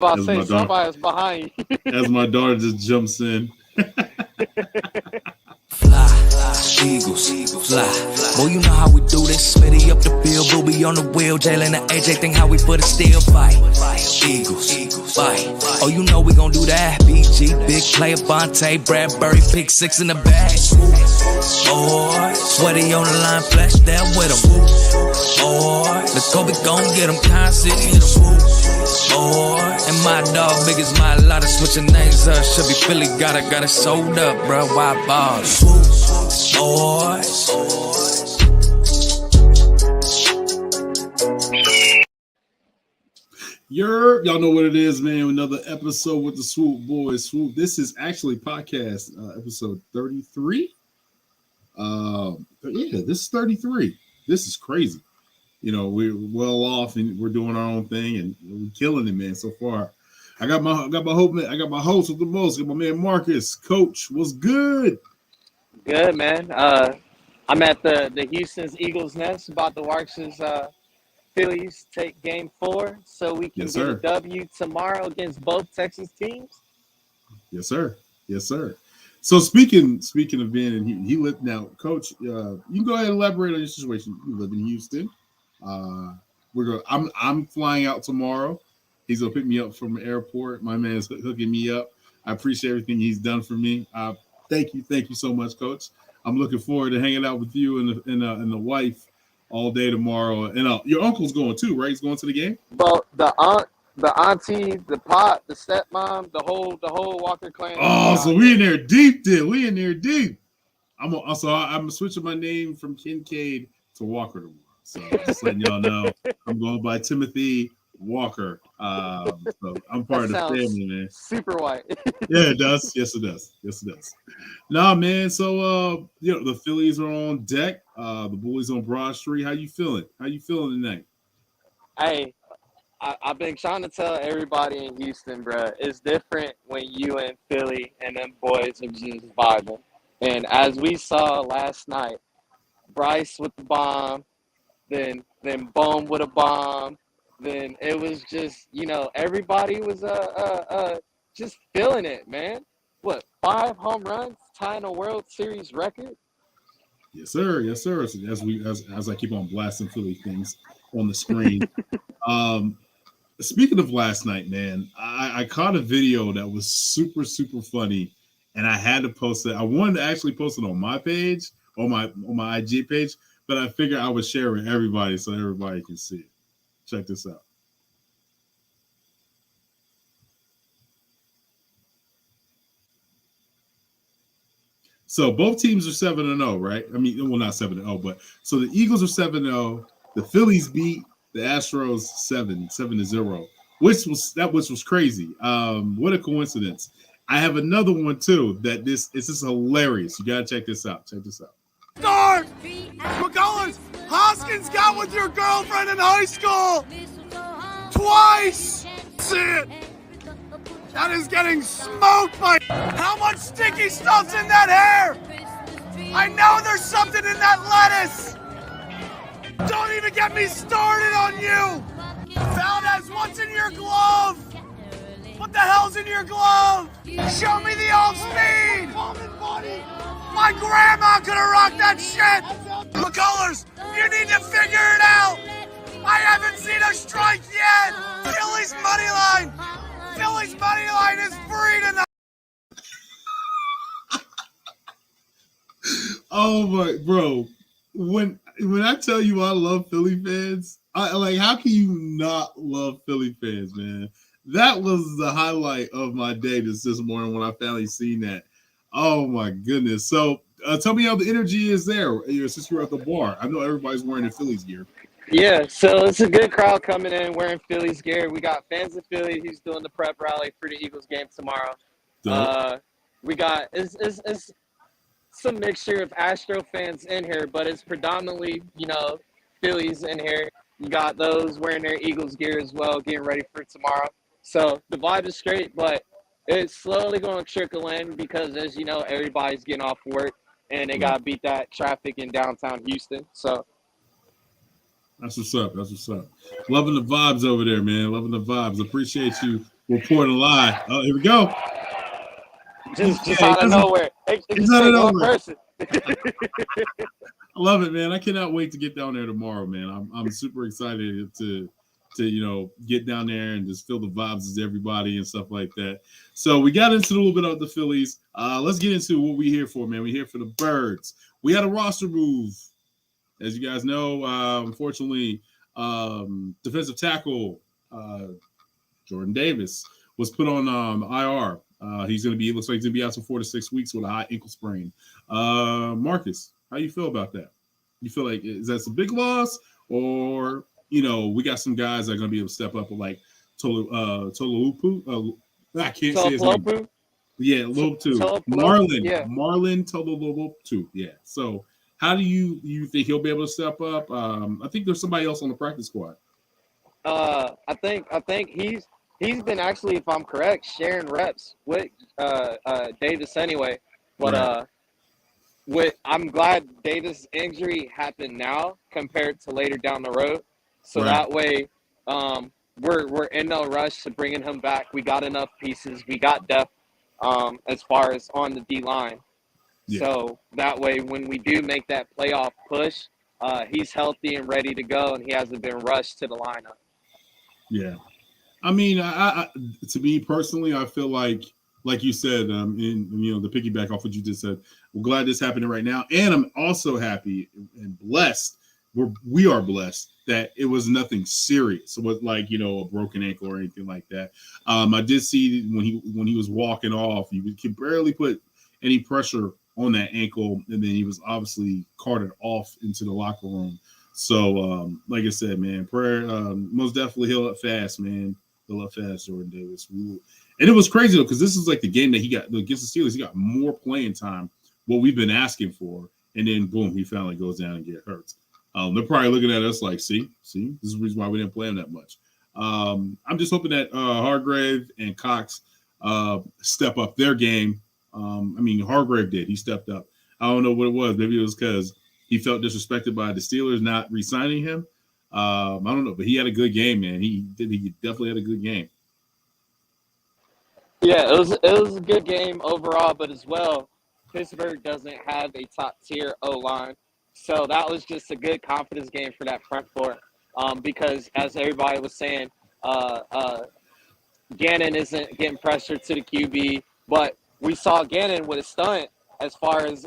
About to As say my daughter, somebody's behind you. as my daughter just jumps in. Fly, Eagles, fly. Boy, you know how we do this. Smitty up the field, Booby on the wheel. Jalen and AJ think how we put a steel fight. Eagles, fight. Oh, you know we gon' do that. BG, big player, Bonte, Bradbury, pick six in the bag. Boy, sweaty on the line, flash that with him. Boy, the Kobe gon' get him, Kanye hit him. Boy, and my dog big as my lot of switching names up. Should be Philly, got it sold up, bro. Why bars? Boys. Y'all know what it is, man. Another episode with the Swoop Boys. Swoop. This is actually podcast episode 33. Yeah, this is 33. This is crazy. You know, we're well off and we're doing our own thing and we're killing it, man. So far, I got my host with the most. Got my man Marcus. Coach, what's good? Good, man. I'm at the Houston's Eagles nest about to watch his Phillies take game 4 so we can Yes, get sir. a W tomorrow against both Texas teams. Yes, sir. Yes, sir. So speaking of being in, he lived now, Coach. You can go ahead and elaborate on your situation. You live in Houston. I'm flying out tomorrow. He's gonna pick me up from the airport. My man's hooking me up. I appreciate everything he's done for me. Thank you so much, Coach. I'm looking forward to hanging out with you and the wife all day tomorrow. And your uncle's going too, right? He's going to the game. Well, the aunt, the auntie, the pop, the stepmom, the whole Walker clan. Oh, so we in there deep, then. We in there deep. I'm switching my name from Kincaid to Walker tomorrow. So just letting y'all know, I'm going by Timothy Walker. So I'm part of the family, man. Super white. Yeah, it does. Yes, it does. Nah, man. So the Phillies are on deck. The Bullies on Broad Street. How you feeling? Tonight? Hey, I've been trying to tell everybody in Houston, bro, it's different when you and Philly and them boys are just vibing. And as we saw last night, Bryce with the bomb, then Bohm with a bomb, then it was just, everybody was just feeling it, man. What, 5 home runs, tying a World Series record? Yes, sir. So as I keep on blasting Philly things on the screen. Speaking of last night, man, I caught a video that was super, super funny, and I had to post it. I wanted to actually post it on my page, on my IG page, but I figured I would share it with everybody so everybody can see it. Check this out. So both teams are 7-0, right? I mean, well, not 7-0, but so the Eagles are 7-0. The Phillies beat the Astros 7-0, which was crazy. What a coincidence. I have another one too that this is hilarious. You gotta check this out. Start! McCullers, Hoskins got with your girlfriend in high school! Twice! See it! That is getting smoked by... How much sticky stuff's in that hair? I know there's something in that lettuce! Don't even get me started on you! Valdez, what's in your glove? What the hell's in your glove? Show me the old speed! My grandma could have rocked that shit! McCullers, you need to figure it out! I haven't seen a strike yet! Phillies money line! Phillies money line is free tonight! Oh my, bro. When I tell you I love Philly fans, how can you not love Philly fans, man? That was the highlight of my day this morning when I finally seen that. Oh my goodness. So tell me how the energy is there since you're at the bar. I know everybody's wearing the Phillies gear. Yeah, so it's a good crowd coming in wearing Phillies gear. We got fans of Philly who's doing the prep rally for the Eagles game tomorrow. We got it's some mixture of Astro fans in here, but it's predominantly, Phillies in here. You got those wearing their Eagles gear as well, getting ready for tomorrow. So the vibe is straight, but it's slowly going to trickle in because, as you know, everybody's getting off work and they got to beat that traffic in downtown Houston. So that's what's up. Loving the vibes over there, man. Loving the vibes. Appreciate you We'll pour the lie. Oh, here we go. Just out of nowhere. It just out of takes one nowhere. person. I love it, man. I cannot wait to get down there tomorrow, man. I'm super excited to get down there and just feel the vibes of everybody and stuff like that. So we got into a little bit of the Phillies. Let's get into what we're here for, man. We're here for the Birds. We had a roster move, as you guys know. Unfortunately, defensive tackle Jordan Davis was put on IR. Looks like he's going to be out for 4 to 6 weeks with a high ankle sprain. Marcus, how you feel about that? You feel like, is that a big loss, or we got some guys that are going to be able to step up, like Tolupu? I can't say his name. Yeah, Lopu. Marlon Tolupu. Yeah. So, how do you think he'll be able to step up? I think there's somebody else on the practice squad. I think he's been actually, if I'm correct, sharing reps with Davis anyway. But I'm glad Davis' injury happened now compared to later down the road. So that way, we're in no rush to bringing him back. We got enough pieces. We got depth as far as on the D line. Yeah. So that way, when we do make that playoff push, he's healthy and ready to go, and he hasn't been rushed to the lineup. Yeah. I mean, I to me personally, I feel like you said, the piggyback off what you just said, we're glad this happening right now. And I'm also happy and blessed. We are blessed that it was nothing serious. It was like, a broken ankle or anything like that. I did see when he was walking off, he could barely put any pressure on that ankle. And then he was obviously carted off into the locker room. So, like I said, man, prayer, most definitely heal up fast, man. Heal up fast, Jordan Davis. And it was crazy, though, because this is like the game that he got against the Steelers. He got more playing time, what we've been asking for. And then, boom, he finally goes down and get hurt. They're probably looking at us like, see, this is the reason why we didn't play him that much. I'm just hoping that Hargrave and Cox step up their game. Hargrave did. He stepped up. I don't know what it was. Maybe it was because he felt disrespected by the Steelers not re-signing him. I don't know, but he had a good game, man. He definitely had a good game. Yeah, it was a good game overall, but as well, Pittsburgh doesn't have a top-tier O-line. So that was just a good confidence game for that front four. Because as everybody was saying, Gannon isn't getting pressure to the QB, but we saw Gannon with a stunt as far as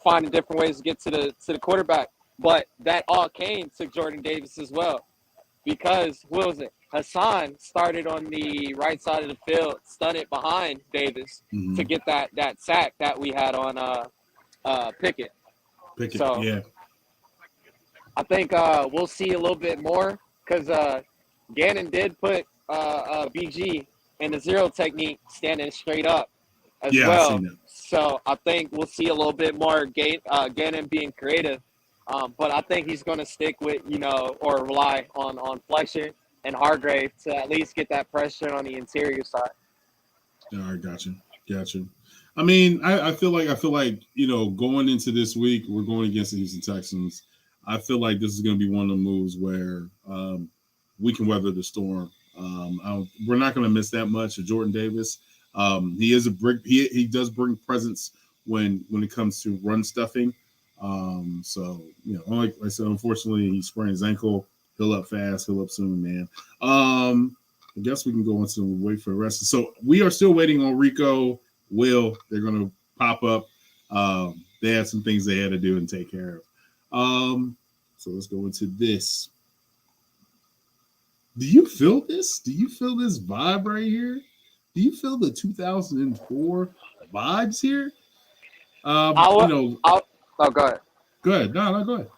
finding different ways to get to the quarterback. But that all came to Jordan Davis as well, because what was it? Hassan started on the right side of the field, stunted behind Davis to get that sack that we had on Pickett. So, yeah. I think we'll see a little bit more, because Gannon did put BG in the zero technique, standing straight up as well. So I think we'll see a little bit more Gannon being creative. But I think he's going to stick with, or rely on Fletcher and Hargrave to at least get that pressure on the interior side. All right, gotcha. I mean, I feel like going into this week, we're going against the Houston Texans. I feel like this is going to be one of the moves where we can weather the storm. We're not going to miss that much of Jordan Davis. He is he does bring presence when it comes to run stuffing. Like I said, unfortunately, he sprained his ankle. Heal up fast, heal up soon, man. I guess we can go into wait for the rest. So we are still waiting on Rico. They're going to pop up. They had some things they had to do and take care of. So let's go into this. Do you feel this? Do you feel this vibe right here? Do you feel the 2004 vibes here? Go ahead. Go ahead. No, go ahead.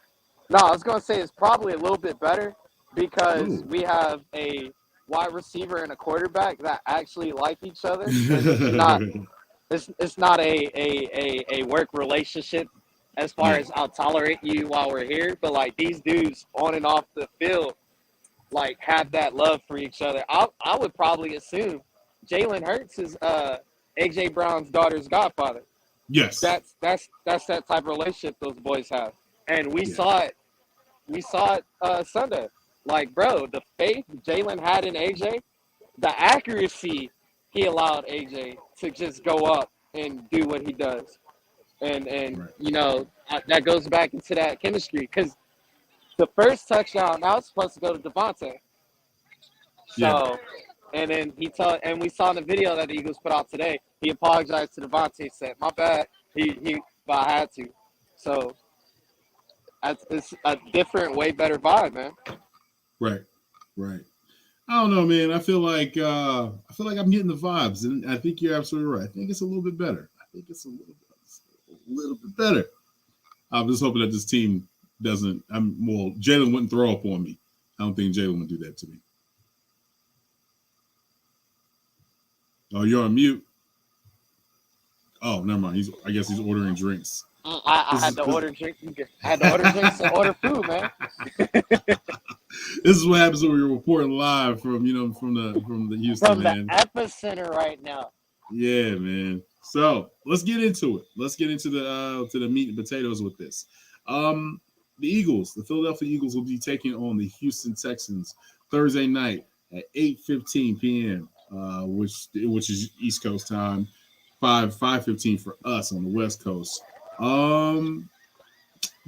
No, I was going to say it's probably a little bit better because we have a wide receiver and a quarterback that actually like each other. It's not a work relationship as far as I'll tolerate you while we're here, but like these dudes on and off the field like have that love for each other. I would probably assume Jalen Hurts is AJ Brown's daughter's godfather. Yes. That's that type of relationship those boys have. And we saw it. We saw it Sunday. Like, bro, the faith Jalen had in AJ, the accuracy he allowed AJ to just go up and do what he does. And Right. you know, that goes back into that chemistry because the first touchdown now it's supposed to go to Devontae. So, and then and we saw in the video that the Eagles put out today, he apologized to Devontae, said, "My bad, but I had to." So, it's a different, way better vibe, man. Right. Right. I don't know, man. I feel like I'm getting the vibes, and I think you're absolutely right. I think it's a little bit better. I think it's a little bit better. I'm just hoping that this team doesn't. Jalen wouldn't throw up on me. I don't think Jalen would do that to me. Oh, you're on mute. Oh, never mind. I guess he's ordering drinks. I had to order drinks. I had to order drinks and order food, man. This is what happens when we're reporting live from the Houston, from man. The epicenter right now. Yeah, man. So let's get into it. Let's get into the meat and potatoes with this. The Philadelphia Eagles will be taking on the Houston Texans Thursday night at 8:15 p.m., which is East Coast time, 5:15 for us on the West Coast. Do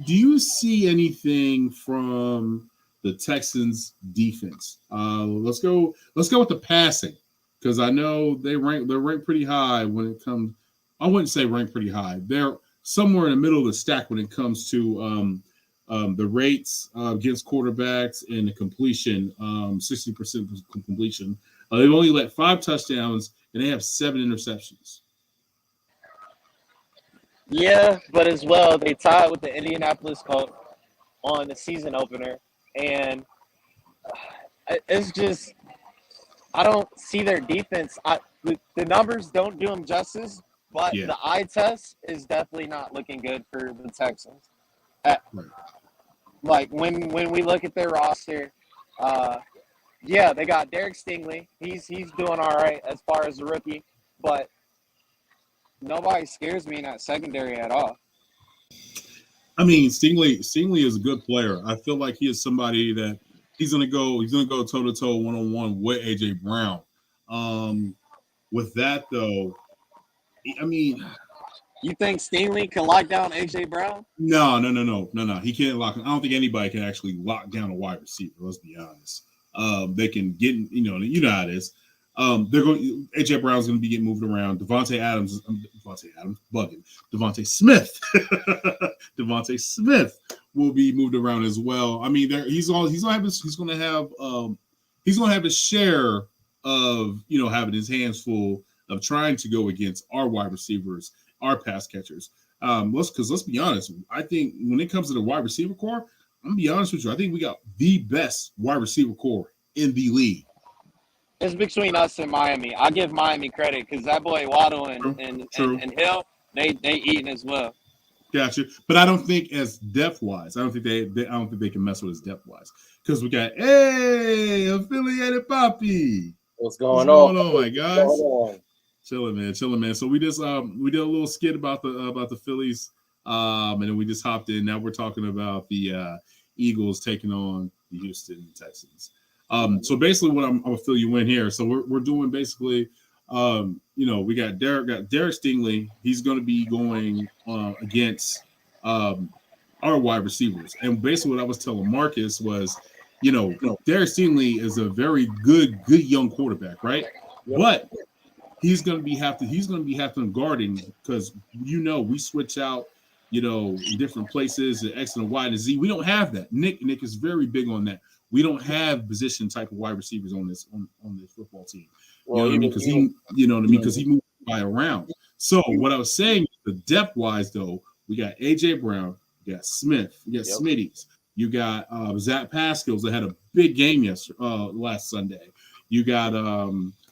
you see anything from the Texans defense? Let's go with the passing, because I know they're ranked pretty high when it comes. I wouldn't say ranked pretty high. They're somewhere in the middle of the stack when it comes to the rates against quarterbacks and the completion, 60% completion. They've only let 5 touchdowns and they have 7 interceptions. Yeah, but as well, they tied with the Indianapolis Colts on the season opener, and it's just I don't see their defense. The numbers don't do them justice, but the eye test is definitely not looking good for the Texans. Right. Like when we look at their roster, they got Derek Stingley. He's doing all right as far as a rookie, but nobody scares me in that secondary at all. I mean, Stingley is a good player. I feel like he is somebody that he's gonna go toe to toe, 1-on-1 with AJ Brown. With that though, I mean, you think Stingley can lock down AJ Brown? No. He can't lock. I don't think anybody can actually lock down a wide receiver. Let's be honest. They can get, how it is. AJ Brown's going to be getting moved around. Devontae Smith will be moved around as well. I mean, he's going to have a share of having his hands full of trying to go against our wide receivers, our pass catchers. Let's be honest. I think when it comes to the wide receiver core, I'm gonna be honest with you. I think we got the best wide receiver core in the league. It's between us and Miami. I give Miami credit because that boy Waddle and Hill, they eating as well. Gotcha, but I don't think as depth wise. I don't think they can mess with us depth wise because we got affiliated Poppy. What's going on, my guys? Chilling, man. So we did a little skit about the Phillies, and then we just hopped in. Now we're talking about the Eagles taking on the Houston Texans. So basically, what I'm gonna fill you in here. So we're doing basically, we got Derek Stingley. He's going to be going against our wide receivers, and basically what I was telling Marcus was, Derek Stingley is a very good young quarterback, right? Yep. But he's going to have to guarding because we switch out, in different places, the X and the Y and the Z. We don't have that. Nick is very big on that. We don't have position type of wide receivers on this football team. Well, because he moves by around. So what I was saying, the depth wise though, we got AJ Brown, we got Smith, we got Smitties, you got Zach Pascals that had a big game last Sunday. You got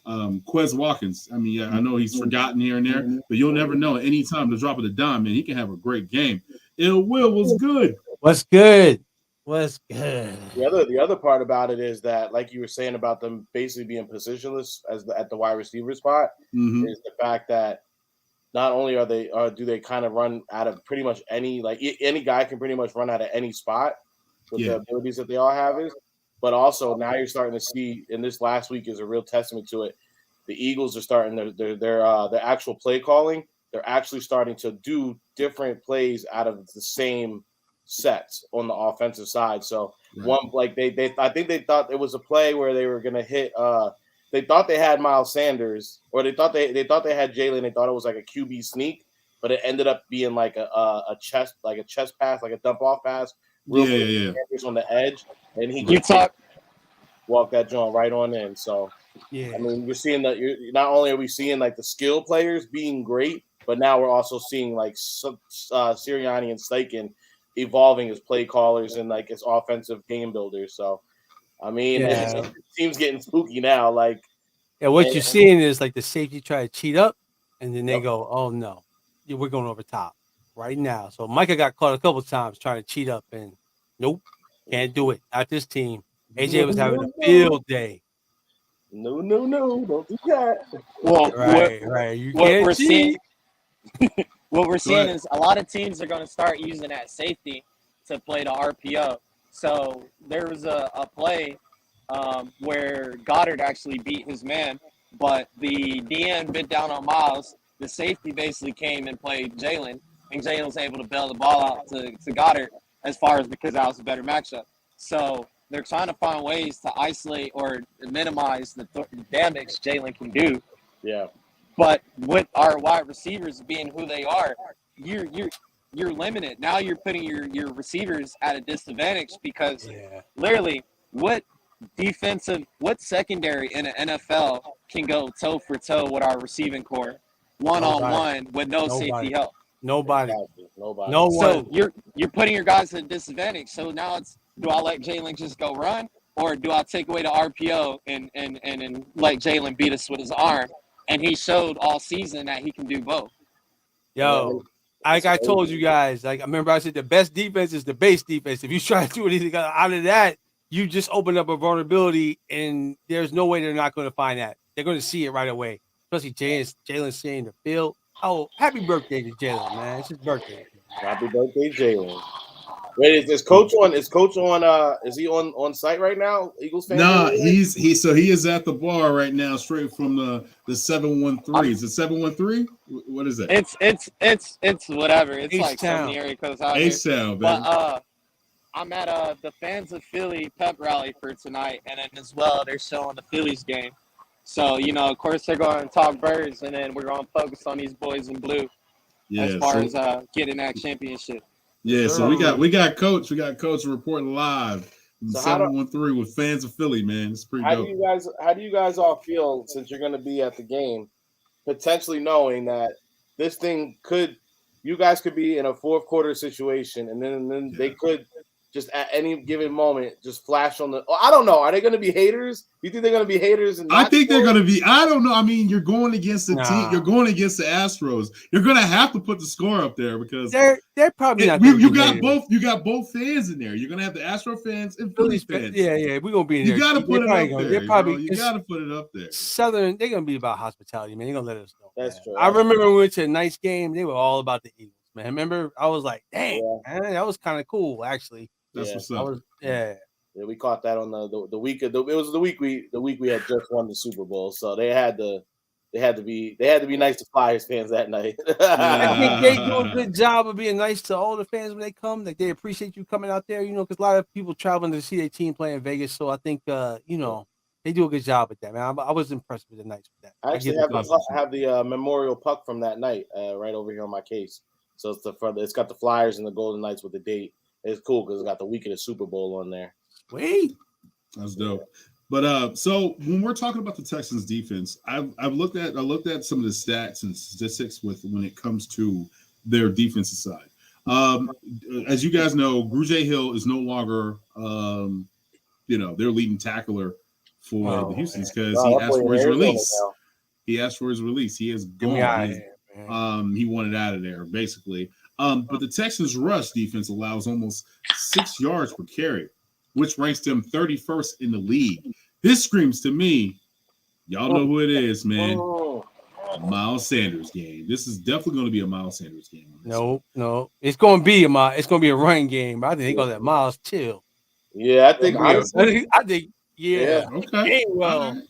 Quez Watkins. I mean, I know he's forgotten here and there, but you'll never know. Anytime the drop of the dime, man, he can have a great game. What's good? What's good? The other part about it is that, like you were saying about them basically being positionless at the wide receiver spot, is the fact that not only do they kind of run out of pretty much any guy can pretty much run out of any spot with the abilities that they all have But also now you're starting to see, and this last week is a real testament to it. The Eagles are starting their actual play calling. They're actually starting to do different plays out of the same sets on the offensive side. So one, like I think they thought it was a play where they were gonna hit. They thought they had Miles Sanders, or they thought they had Jalen. They thought it was like a QB sneak, but it ended up being like a chest pass, like a dump off pass. Sanders on the edge, and he walk that joint right on in. So I mean, you're seeing that. Not only are we seeing like the skill players being great, but now we're also seeing like Sirianni and Steichen evolving as play callers and like as offensive game builders. So, I mean, the team's getting spooky now. Like, what you're seeing is like the safety try to cheat up, and then they go, "Oh no, we're going over top right now." So Micah got caught a couple times trying to cheat up, and nope, can't do it. Not this team. AJ was having a field day. No, don't do that. Well, right. You can't cheat. What we're seeing is a lot of teams are going to start using that safety to play the RPO. So there was a play where Goddard actually beat his man, but the DN bit down on Miles. The safety basically came and played Jalen, and Jalen was able to bail the ball out to Goddard because that was a better matchup. So they're trying to find ways to isolate or minimize the damage Jalen can do. Yeah. But with our wide receivers being who they are, you're limited. Now you're putting your receivers at a disadvantage because literally what secondary in the NFL can go toe for toe with our receiving core, one-on-one with no safety help? Nobody. So you're putting your guys at a disadvantage. So now it's, do I let Jalen just go run, or do I take away the RPO and let Jalen beat us with his arm? And he showed all season that he can do both. Yo, like I told you guys, like I remember I said the best defense is the base defense. If you try to do anything out of that, you just open up a vulnerability, and there's no way they're not going to find that. They're going to see it right away. Especially Jalen seeing the field. Oh, happy birthday to Jalen, man! It's his birthday. Happy birthday, Jalen. Wait, is Coach on? Is he on site right now? Eagles fan? No, he is at the bar right now, straight from the 713. Is it 713? What is it? It's whatever. It's H-Town. like some area codes out H-Town, here. But I'm at the Fans of Philly pep rally for tonight, and then as well they're showing the Phillies game. So of course they're going to talk birds, and then we're going to focus on these boys in blue as far as getting that championship. Yeah, so we got Coach reporting live from 713 with Fans of Philly, man. It's pretty dope. How do you guys all feel since you're going to be at the game, potentially knowing that this thing you guys could be in a fourth quarter situation, and then they could just at any given moment just flash on the. Oh, I don't know. Are they going to be haters? You think they're going to be haters? I think they're going to be. I don't know. I mean, you're going against the team. You're going against the Astros. You're going to have to put the score up there because they're probably not. You got both fans in there. You're going to have the Astro fans and Phillies fans. Yeah, we're going to be in there. You got to put it up there. You got to put it up there. Southern, they're going to be about hospitality, man. They're going to let us know. That's true. I remember when we went to a nice game. They were all about the Eagles, man. Remember, I was like, dang, man, that was kind of cool, actually. That's what's up. Yeah, we caught that on the week of it was the week we had just won the Super Bowl, so they had to be nice to Flyers fans that night. I think they do a good job of being nice to all the fans when they come. Like they appreciate you coming out there, because a lot of people traveling to see their team play in Vegas. So I think they do a good job with that, man. I was impressed with the Knights with that. I actually have the memorial puck from that night right over here on my case. So it's got the Flyers and the Golden Knights with the date. It's cool because it's got the week of the Super Bowl on there. Wait, that's dope. But so when we're talking about the Texans defense, I've looked at some of the stats and statistics when it comes to their defensive side. As you guys know, Grugier Hill is no longer their leading tackler for the Houstons because he asked for his release. He asked for his release. He is gone. He wanted out of there basically. But the Texans' rush defense allows almost 6 yards per carry, which ranks them 31st in the league. This screams to me, y'all know who it is, man. Miles Sanders game. This is definitely going to be a Miles Sanders game. No, it's going to be a run game. I think they're going to let Miles chill. Yeah, I think honestly, I think yeah. Okay. Gainwell. Right.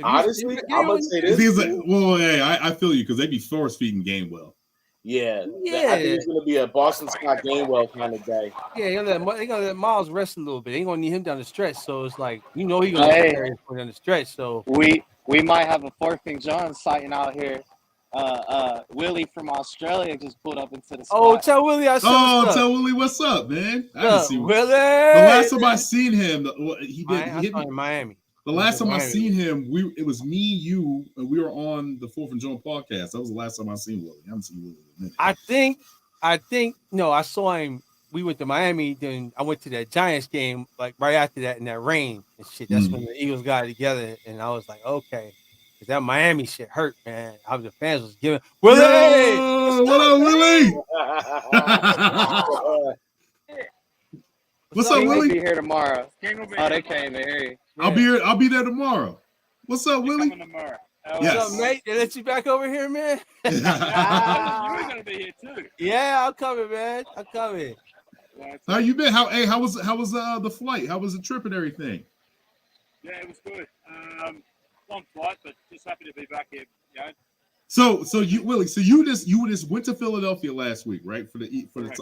Honestly, I'm gonna say this. He's like, well, hey, I feel you because they be force feeding Gainwell. Yeah, I think it's gonna be a Boston Scott Gainwell kind of day. Yeah, they gonna let Miles rest a little bit. They ain't gonna need him down the stretch. So it's like he's gonna carry him down the stretch. So we might have a fourth and John sighting out here. Willie from Australia just pulled up into the spot. Oh, tell Willie I said what's up. Tell Willie what's up, man. I didn't see Willie. The last time I seen him, he hit me in Miami. The last time I seen him, it was me, you, and we were on the 4th and John podcast. That was the last time I seen Willie. I haven't seen Willie in a minute. I think no, I saw him. We went to Miami, then I went to that Giants game like right after that in that rain and shit. That's when the Eagles got together, and I was like, okay, because that Miami shit hurt, man. The fans was giving Willie. Yo, what up, Willie? What's up, Willie? Be here tomorrow. They came in here. I'll be here. I'll be there tomorrow. What's up, Willie? Tomorrow. What's up, mate? They let you back over here, man. You're gonna be here too. Yeah, I'm coming, man. I'm coming. How you been? How was the flight? How was the trip and everything? Yeah, it was good. Long flight, but just happy to be back here. Yeah. So you Willie, you just went to Philadelphia last week, right? For the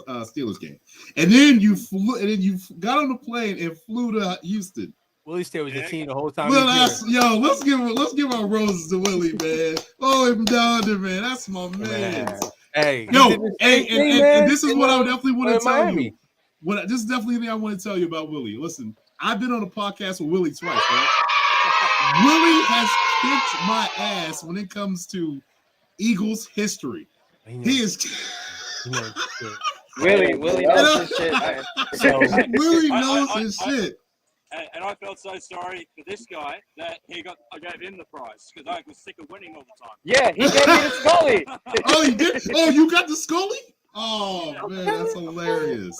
Steelers game, and then you got on the plane and flew to Houston. Willie stayed with the team the whole time. Well, let's give our roses to Willie, man. Oh, him down there, man. That's my man. Hey, and this is what I definitely want to tell you. This is definitely the thing I want to tell you about Willie. Listen, I've been on a podcast with Willie twice, right? Willie has kicked my ass when it comes to Eagles history. He is. Willie knows his shit, man. Willie knows his shit. And I felt so sorry for this guy that I gave him the prize because I was sick of winning all the time. Yeah, he gave me the Scully. Oh, he did? Oh, you got the Scully? Oh, man, that's hilarious.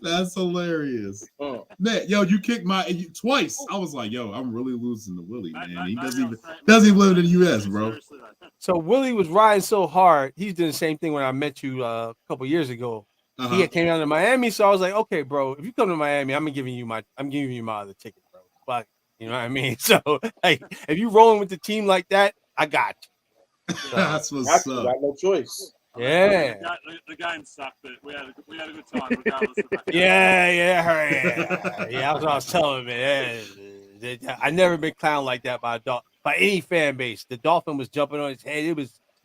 That's hilarious. Man, yo, you kicked twice. I was like, yo, I'm really losing to Willie, man. He doesn't even live in the U.S., bro. So Willie was riding so hard. He's doing the same thing when I met you a couple years ago. He came down to Miami, so I was like, okay, bro, if you come to Miami, I'm giving you my other ticket, bro. But you know what I mean? So like, if you rolling with the team like that, I got you. So, that's what's up. Got no choice. Yeah. The game sucked, but we had a good time regardless of that. Yeah. That's what I was telling man. I never been clowned like that by any fan base. The Dolphin was jumping on his head.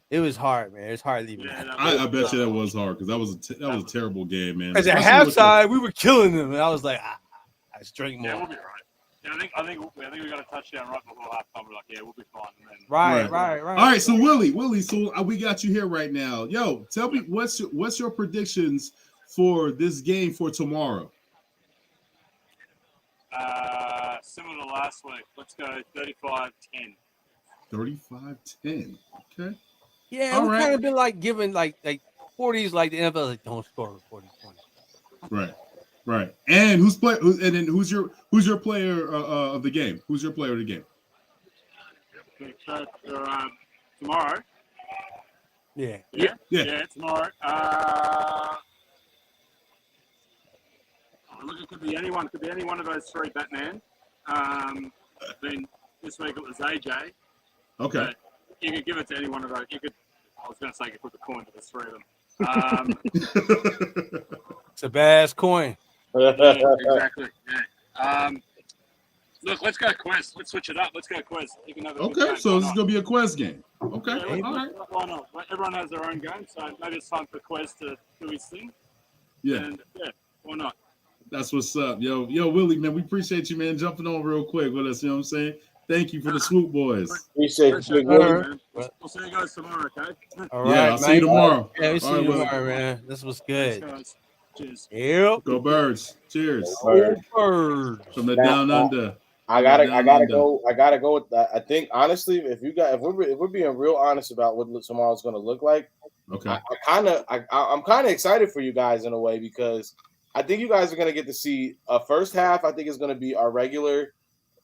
It was hard, man. It's hard leaving. Yeah, I bet you that was hard because that was a terrible game, man. Because at halftime we were killing them, and I was like, I drink more. Yeah, we'll be right. Yeah, I think we got a touchdown right before halftime. We're like, yeah, we'll be fine. Right. All right, so Willie, so we got you here right now. Yo, tell me what's your predictions for this game for tomorrow? Similar to last week. Let's go 35-10. 35-10. Okay. Yeah, we've kind of been like giving like 40s, like the NFL, like don't score 40 points. Right. And who's your player of the game? Who's your player of the game? Tomorrow. Yeah, tomorrow. Look, it could be anyone. Could be any one of those three. Batman. Then this week it was AJ. Okay. But you could give it to any one of those. I was going to say you could put the coin to the three of them. It's a bass coin. Yeah, exactly. Yeah. Look, let's go Quest. Let's switch it up. Let's go Quest. Okay, so this is gonna be a Quest game. Okay, yeah, all right. Why not? Everyone has their own game, so maybe it's time for Quest to do his thing. Yeah. And why not? That's what's up, yo, Willie, man. We appreciate you, man, jumping on real quick with us. You know what I'm saying? Thank you for the Swoop Boys. Appreciate you, Willie. We'll see you guys tomorrow, okay? All right, I'll see you tomorrow. Yeah, we'll see you tomorrow, man. This was good. Thanks, guys. Cheers. Yep. Go Birds. Cheers. Birds. From the down under. I gotta go with that. I think honestly, if we're being real honest about what tomorrow's going to look like, okay. I'm kind of excited for you guys in a way because I think you guys are going to get to see a first half. I think it's going to be our regular.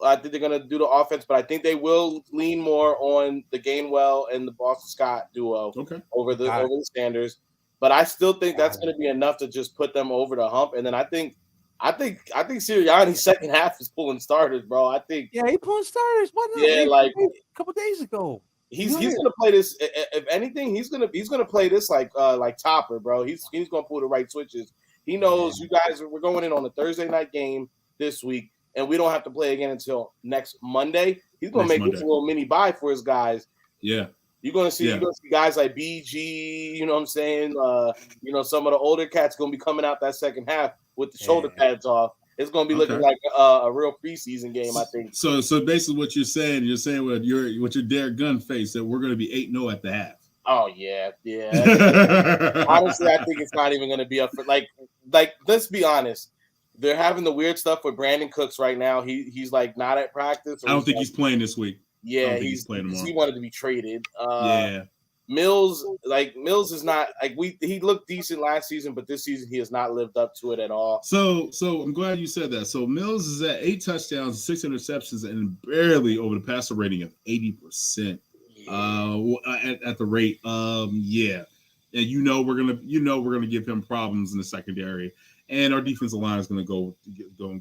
I think they're going to do the offense, but I think they will lean more on the Gainwell and the Boston Scott duo over the Sanders. But I still think that's going to be enough to just put them over the hump. And then I think I think Sirianni's second half is pulling starters, bro. I think. Yeah, he pulling starters. What? Yeah, like a couple days ago. He's gonna play this. If anything, he's gonna play this like Topper, bro. He's gonna pull the right switches. He knows you guys. We're going in on a Thursday night game this week, and we don't have to play again until next Monday. He's gonna make this a little mini bye for his guys. Yeah, you're gonna see guys like BG. You know what I'm saying? Some of the older cats gonna be coming out that second half with the shoulder pads off. It's going to be looking like a real preseason game, I think. So basically, what you're saying with your Derek Gunn face that we're going to be 8-0 at the half. Oh yeah. Honestly, I think it's not even going to be up for like. Let's be honest. They're having the weird stuff with Brandon Cooks right now. He's like not at practice. I don't think he's playing this week. Yeah, he's playing tomorrow. He wanted to be traded. Mills is not like he looked decent last season, but this season he has not lived up to it at all. So I'm glad you said that. So Mills is at 8 touchdowns, 6 interceptions, and barely over the passer rating of 80% at the rate. And we're gonna give him problems in the secondary, and our defensive line is gonna go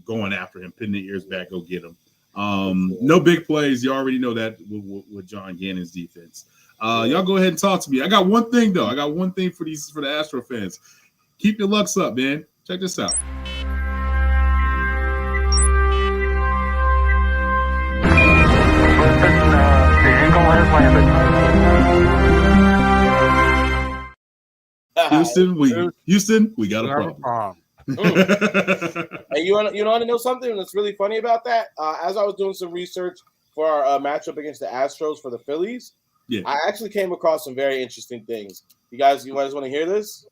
going after him, pinning the ears back, go get him. No big plays. You already know that with John Gannon's defense. Y'all go ahead and talk to me. I got one thing though. I got one thing for the Astro fans. Keep your lucks up, man. Check this out. The Eagle has landed. Houston, we got a problem. And you want to know something that's really funny about that? As I was doing some research for our matchup against the Astros for the Phillies. Yeah. I actually came across some very interesting things. You guys want to hear this?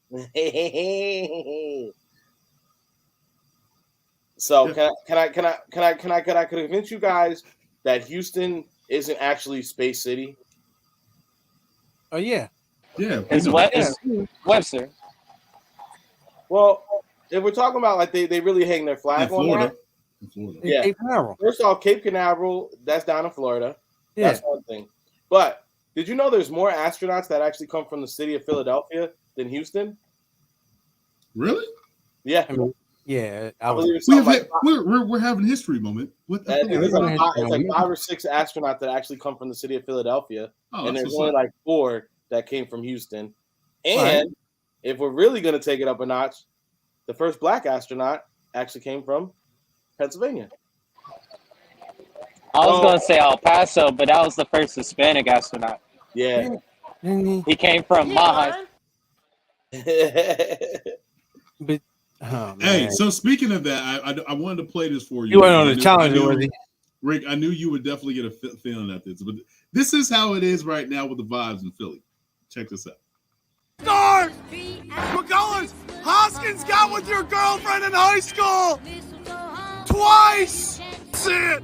So can I convince you guys that Houston isn't actually Space City? Oh yeah. It's Webster. Well, if we're talking about like they really hang their flag on that. In Florida. Yeah. Cape Canaveral. First off, Cape Canaveral, that's down in Florida. Yeah. That's one thing. But did you know there's more astronauts that actually come from the city of Philadelphia than Houston? Really? Yeah. We're having a history moment. It's like 5 or 6 astronauts that actually come from the city of Philadelphia, and there's only like 4 that came from Houston. And if we're really going to take it up a notch, the first black astronaut actually came from Pennsylvania. I was going to say El Paso, but that was the first Hispanic astronaut. Yeah. He came from my But hey, so speaking of that, I wanted to play this for you. You went on the challenge already. Rick, I knew you would definitely get a feeling at this, but this is how it is right now with the vibes in Philly. Check this out. Start! McCullers, Hoskins got with your girlfriend in high school! Twice! That's it!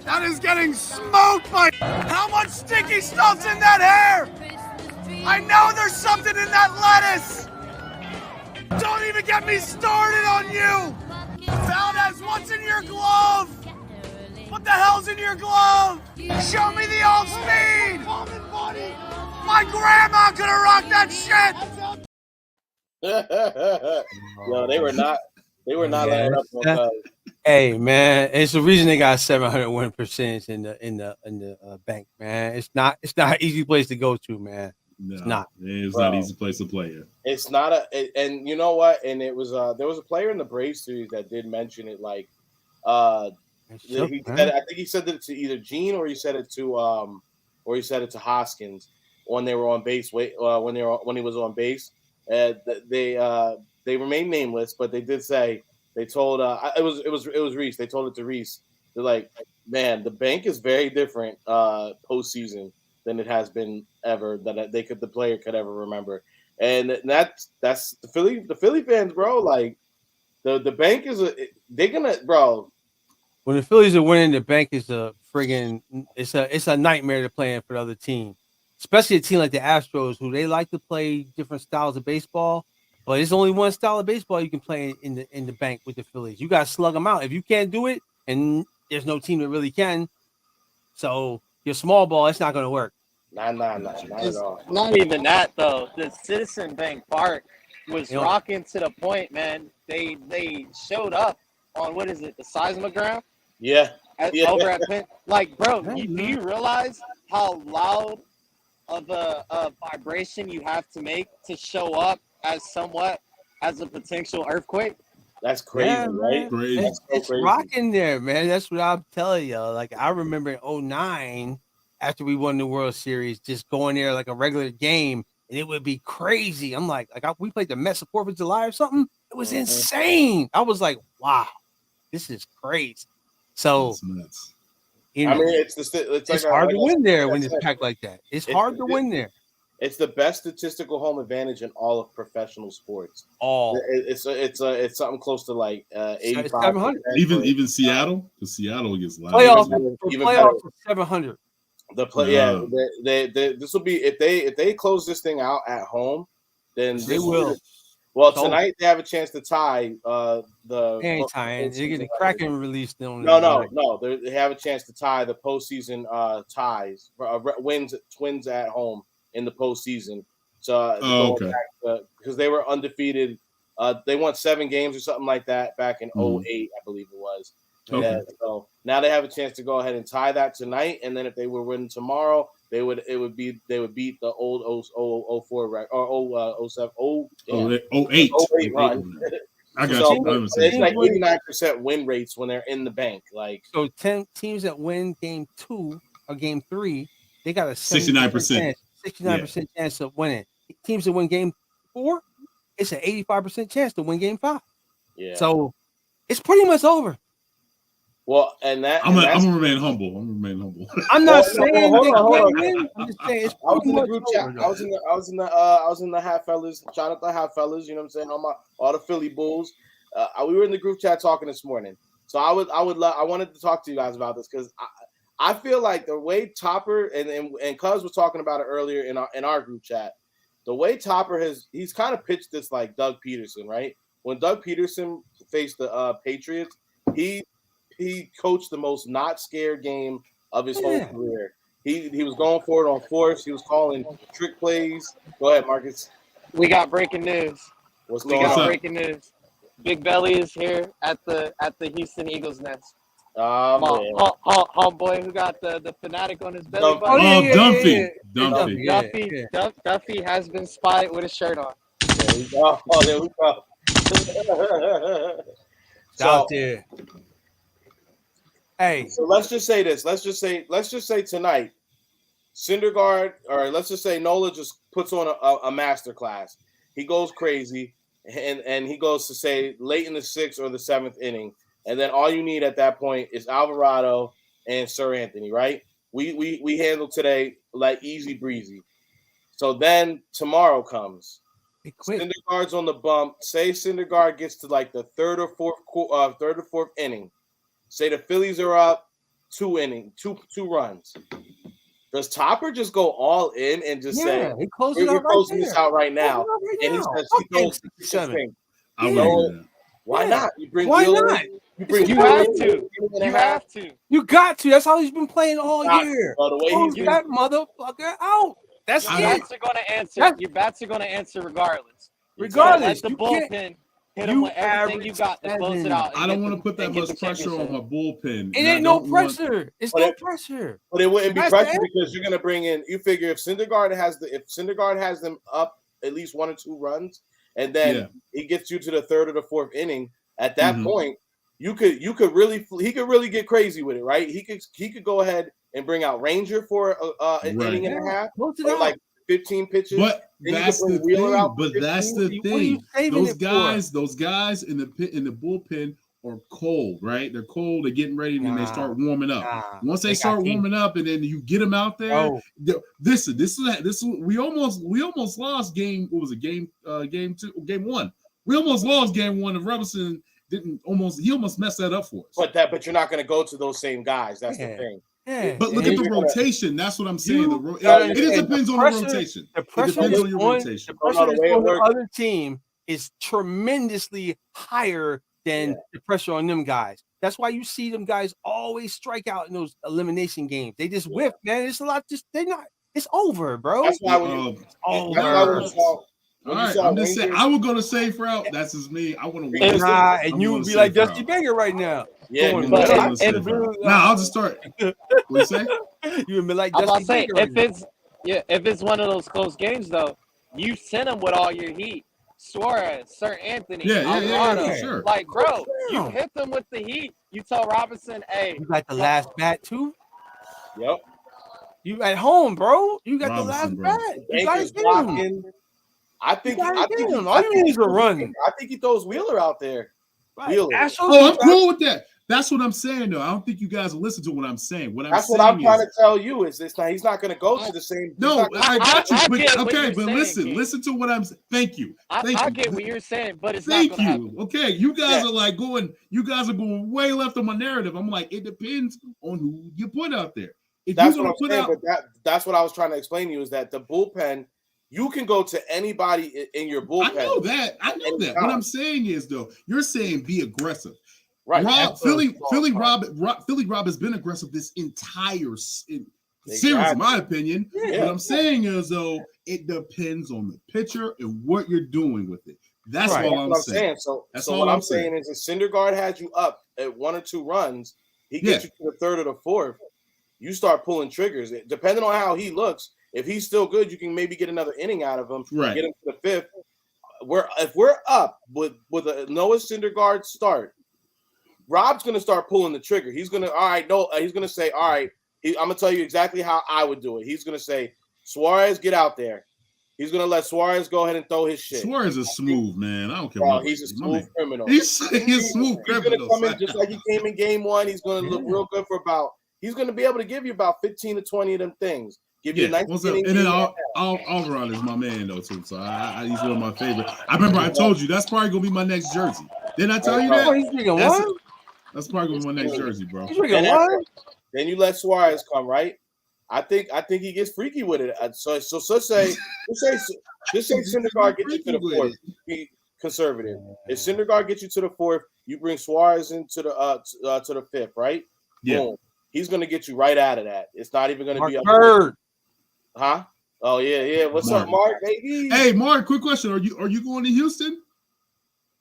That is getting smoked by... How much sticky stuff's in that hair? I know there's something in that lettuce! Don't even get me started on you! Valdez, what's in your glove? What the hell's in your glove? Show me the old speed! My grandma could have rocked that shit! No, they were not letting up on Hey man, it's the reason they got 701% in the bank, man. It's not an easy place to go to, man. No, it's not. It's not an easy place to play it. It's not and you know what? And it was there was a player in the Braves series that did mention it. Like, I think he said it to either Gene or he said it to Hoskins when they were on base. When he was on base, they remained nameless, but they did say. They told it was Reese. They told it to Reese. They're like, man, the bank is very different postseason than it has been ever that the player could ever remember. And that's the Philly fans, bro. Like the bank is they're gonna, bro. When the Phillies are winning, the bank is a friggin' it's a nightmare to play in for the other team, especially a team like the Astros, who they like to play different styles of baseball. But it's only one style of baseball you can play in the bank with the Phillies. You got to slug them out. If you can't do it, and there's no team that really can, so your small ball, it's not going to work. Not at all. Not even that, though. The Citizen Bank Park was rocking to the point, man. They showed up on what is it, the seismogram? Yeah. Over at Penn. Like, bro, do you realize how loud of a vibration you have to make to show up as somewhat as a potential earthquake? That's crazy, right? Crazy. That's so It's crazy. rocking there, man. That's what I'm telling you. Like, I remember in 2009, after we won the World Series, just going there like a regular game, and it would be crazy. I'm like we played the Mets of 4th of July or something. It was insane. I was like, wow, this is crazy. So, That's nuts. you I know, mean, it's hard to win there like when I it's said, packed like that. It's hard to win there. It's the best statistical home advantage in all of professional sports. All It's something close to like 85. 700. Even Seattle, because Seattle gets loud. Playoffs is 700. The play, yeah. This will be if they close this thing out at home, then They will. Well, tonight they have a chance to tie the. Anytime they get the Kraken released on. No. They have a chance to tie the postseason ties wins at home in the postseason. So because they were undefeated, they won 7 games or something like that back in 2008, I believe it was. Okay. Yeah, so now they have a chance to go ahead and tie that tonight, and then if they were winning tomorrow, they would beat the old 04 record or 07 08 run. I got you. It's like 89% win rates when they're in the bank. Like, so 10 teams that win game 2 or game 3, they got a 69%. 69% chance of winning. Teams that win game 4, it's an 85% chance to win game 5. Yeah. So it's pretty much over. Well, and I'm gonna remain humble. I'm not saying they can't win. I'm just saying it's I was in the pretty group much chat. over. I was in the Hat Fellas. Shout out to Hat Fellas. You know what I'm saying? All the Philly Bulls. We were in the group chat talking this morning. So I wanted to talk to you guys about this because I feel like the way Topper and Cuz was talking about it earlier in our group chat. The way Topper he's kind of pitched this like Doug Peterson, right? When Doug Peterson faced the Patriots, he coached the most not scared game of his whole career. He was going for it on force. He was calling trick plays. Go ahead, Marcus. We got breaking news. What's going on? Breaking news. Big Belly is here at the Houston Eagles nest. Homeboy who got the fanatic on his belly button. Duffy has been spotted with a shirt on. There we go. There we go. Out there. Hey. So let's just say this. Let's just say tonight, Syndergaard, or let's just say Nola just puts on a master class. He goes crazy, and he goes to say late in the 6th or the 7th inning, and then all you need at that point is Alvarado and Sir Anthony, right? We handle today like easy breezy. So then tomorrow comes. Syndergaard's on the bump. Say Syndergaard gets to like the third or fourth inning. Say the Phillies are up 2 runs. Does Topper just go all in and just say, we're closing this out right now? And he says he goes 67. Why not? You bring Wheeler. You have to. You have to. You got to. That's how he's been playing all year. The way he's that motherfucker out. That's your bats are going to answer. Your bats are going to answer regardless. Regardless, so let the bullpen hit them with everything you got to close it out. I don't want to put that much pressure on my bullpen. It ain't no pressure. It's no pressure. But it wouldn't be pressure because you're going to bring in. You figure if Syndergaard has them up at least 1 or 2 runs, and then he gets you to the 3rd or the 4th inning, at that point, he could really get crazy with it, right? He could go ahead and bring out Ranger for an inning and a half, or like 15 pitches. But that's the thing. Those guys in the bullpen are cold, right? They're cold. They're getting ready, and then they start warming up. Once they start warming up, and then you get them out there. This is we almost lost game. What was it? Game 1. We almost lost game 1. And Robinson he almost messed that up for us. But you're not going to go to those same guys. That's the thing. Yeah. But look at the rotation. That's what I'm saying. It just depends on the rotation. The pressure on your rotation. The pressure on the other team is tremendously higher than the pressure on them guys. That's why you see them guys always strike out in those elimination games. They just whip, man. It's a lot. It's over, bro. That's why All right, I'm just saying. I would go the safe route. That's just me. I want to win. Nah, and you would be like Dusty Baker right now. Yeah, I'll just start. What you say? You would be like I'm about Dusty to say, Baker. if it's one of those close games though, you send them with all your heat. Suarez, Sir Anthony, Alvarado. Sure. Like, bro, you hit them with the heat. You tell Robinson, hey, you got the last bat too. Yep. You at home, bro. You got Robinson, the last bat. You got to blocking. I think all you need is a run. I think he throws Wheeler out there. Right. Wheeler. I'm cool with that. That's what I'm saying, though. I don't think you guys listen to what I'm saying. That's what I'm trying to tell you is this. Now he's not going to go to the same. No, I got you. But saying, listen to what I'm saying. Thank you. I get what you're saying, but it's Thank not going to happen. Okay, you guys are like going. You guys are going way left on my narrative. I'm like, it depends on who you put out there. If that's what I'm saying. But that's what I was trying to explain to you is that the bullpen. You can go to anybody in your bullpen. I know that. What I'm saying is, though, you're saying be aggressive. Right. Philly Rob has been aggressive this entire series, in my opinion. Yeah. What I'm saying is, though, it depends on the pitcher and what you're doing with it. That's all I'm saying. So what I'm saying is, if Syndergaard had you up at 1 or 2 runs, he gets you to the 3rd or the 4th. You start pulling triggers. Depending on how he looks, if he's still good, you can maybe get another inning out of him. Right. Get him to the 5th. If we're up with a Noah Syndergaard start, Rob's going to start pulling the trigger. He's going to, he's going to say, all right, I'm going to tell you exactly how I would do it. He's going to say, Suarez, get out there. He's going to let Suarez go ahead and throw his shit. Suarez is smooth, man. I don't care. He's a smooth criminal. He's a smooth criminal. He's going to come in just like he came in game 1. He's going to look real good he's going to be able to give you about 15 to 20 of them things. Give you a nice inning. And then Alvarado is my man, though, too. So he's one of my favorite. I remember I told you that's probably going to be my next jersey. Didn't I tell you that? He's drinking one? That's probably going to be my next jersey, bro. He's drinking one? Then you let Suarez come, right? I think he gets freaky with it. So say Syndergaard gets you to the 4th. Be conservative. If Syndergaard gets you to the 4th, you bring Suarez into the 5th, right? Yeah. Boom. He's going to get you right out of that. It's not even going to be a bird. Huh? Oh yeah. What's up, Mark? Baby. Hey, Mark. Quick question: Are you going to Houston?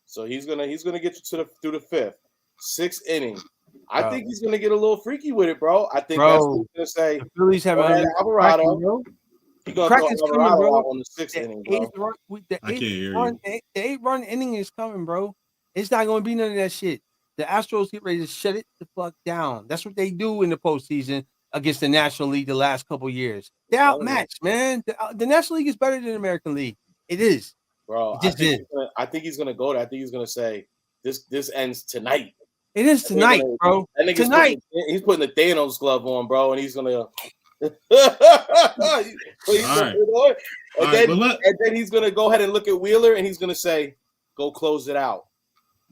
So he's gonna get you through the 5th, 6th inning. I think he's gonna get a little freaky with it, bro. I think that's what he's gonna say. The Phillies have Alvarado. He's gonna throw Alvarado out on the 6th inning, bro. The 8-run inning is coming, bro. It's not gonna be none of that shit. The Astros get ready to shut it the fuck down. That's what they do in the postseason against the National League the last couple of years. They're outmatched, man. The National League is better than the American League. It is. Bro, I think he's going to go there. I think he's going to say, this ends tonight. It is tonight, bro. Tonight. He's putting the Thanos glove on, bro, and he's going to and then he's going to go ahead and look at Wheeler, and he's going to say, go close it out.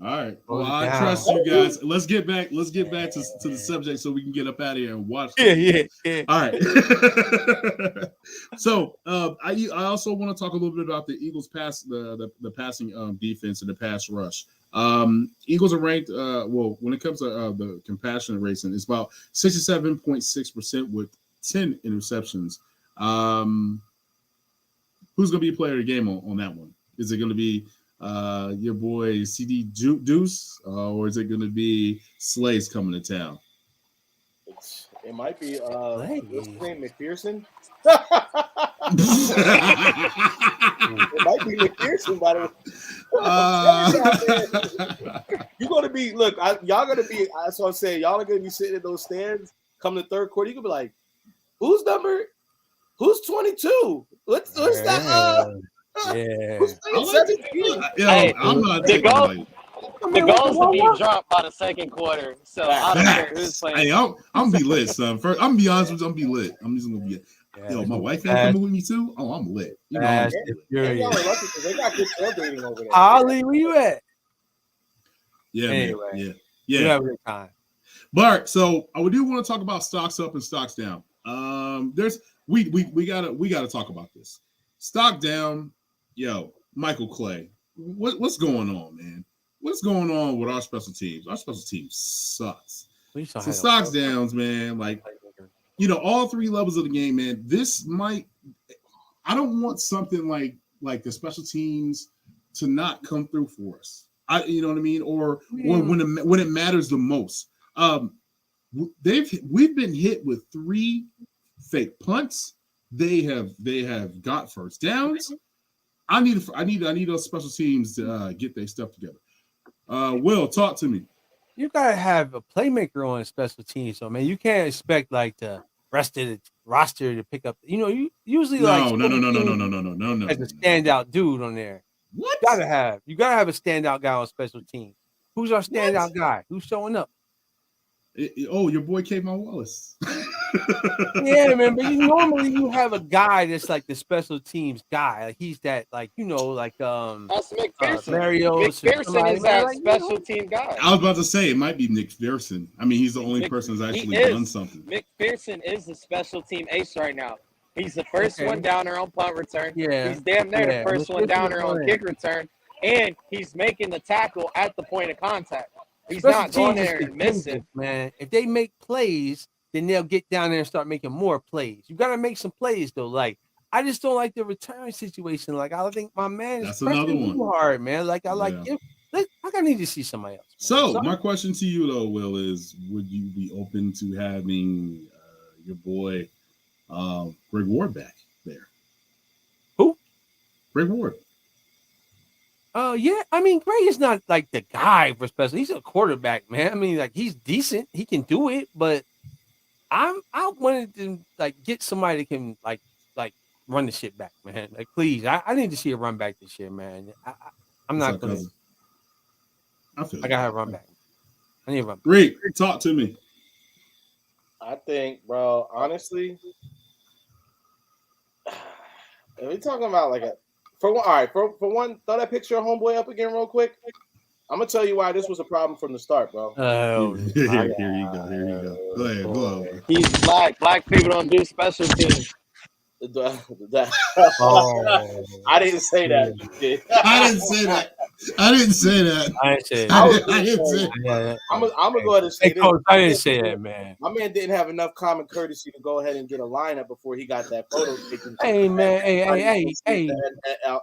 All right. Well, I trust you guys. Let's get back to the subject so we can get up out of here and watch. Yeah. All right. So I also want to talk a little bit about the Eagles the passing defense and the pass rush. Eagles are ranked when it comes to the compassionate racing, it's about 67.6% with 10 interceptions. Who's going to be player of the game on that one? Is it going to be your boy CD Deuce, or is it going to be Slays coming to town? It might be what's his name, McPherson. It might be McPherson, by the way. You're going to be y'all going to be. That's what I'm saying. Y'all are going to be sitting in those stands come the 3rd quarter. You could be like, who's 22? What's that? Yeah. I'm not the goal is to be dropped by the 2nd quarter. So I don't care who's playing. Hey, I'm gonna be lit, son. First, I'm gonna be honest with you. I'm gonna be lit. I'm just gonna be. Yo, my wife ain't coming with me too. Oh, I'm lit. You know, I'm they got good tailgating over there. Ollie, where you at? Yeah, anyway, man. Yeah. Have a good time. Bart, so I do want to talk about stocks up and stocks down. We gotta talk about this. Stock down. Yo, Michael Clay, what's going on, man? What's going on with our special teams? Our special team sucks. So stocks downs, man. Like, all 3 levels of the game, man. I don't want something like like the special teams to not come through for us. You know what I mean? Or when it matters the most. We've been hit with 3 fake punts. They have got first downs. I need those special teams to get their stuff together. Will, talk to me. You gotta have a playmaker on special teams, so man, you can't expect like the rest of the roster to pick up. You usually No. as a standout dude on there. What? You gotta have a standout guy on special teams. Who's our standout guy? Who's showing up? Your boy Kayvon Wallace. Yeah, man, but normally you have a guy that's like the special teams guy. Like he's that, like that's McPherson. Marios. McPherson is that special team guy. I was about to say it might be McPherson. I mean, he's the only person that's actually done something. McPherson is the special team ace right now. He's the first one down there on punt return. Yeah. He's damn near the first one down there on kick return. And he's making the tackle at the point of contact. He's not going there and missing. Man, if they make plays, then they'll get down there and start making more plays. You got to make some plays, though. Like, I just don't like the return situation. Like, I think my man is pressing too hard, man. Like, I need to see somebody else. Man. So, my question to you, though, Will, is would you be open to having your boy Greg Ward back there? Who? Greg Ward. Yeah. I mean, Gray is not like the guy for special. He's a quarterback, man. I mean, like he's decent. He can do it, but I wanted to like get somebody that can like run the shit back, man. Like, please, I need to see a run back this year, man. I'm not gonna. I gotta have a run back. I need a run back. Great, talk to me. I think, bro, honestly, if we're talking about like for one, throw that picture of homeboy up again real quick. I'm gonna tell you why this was a problem from the start, bro. Oh, here you go. Go ahead, blow. He's black. Black people don't do special teams. I didn't say that. I didn't say that. I didn't say that. I'm gonna go ahead and say this. I didn't say that, man. My man didn't have enough common courtesy to go ahead and get a lineup before he got that photo taken. Hey, man. Hey.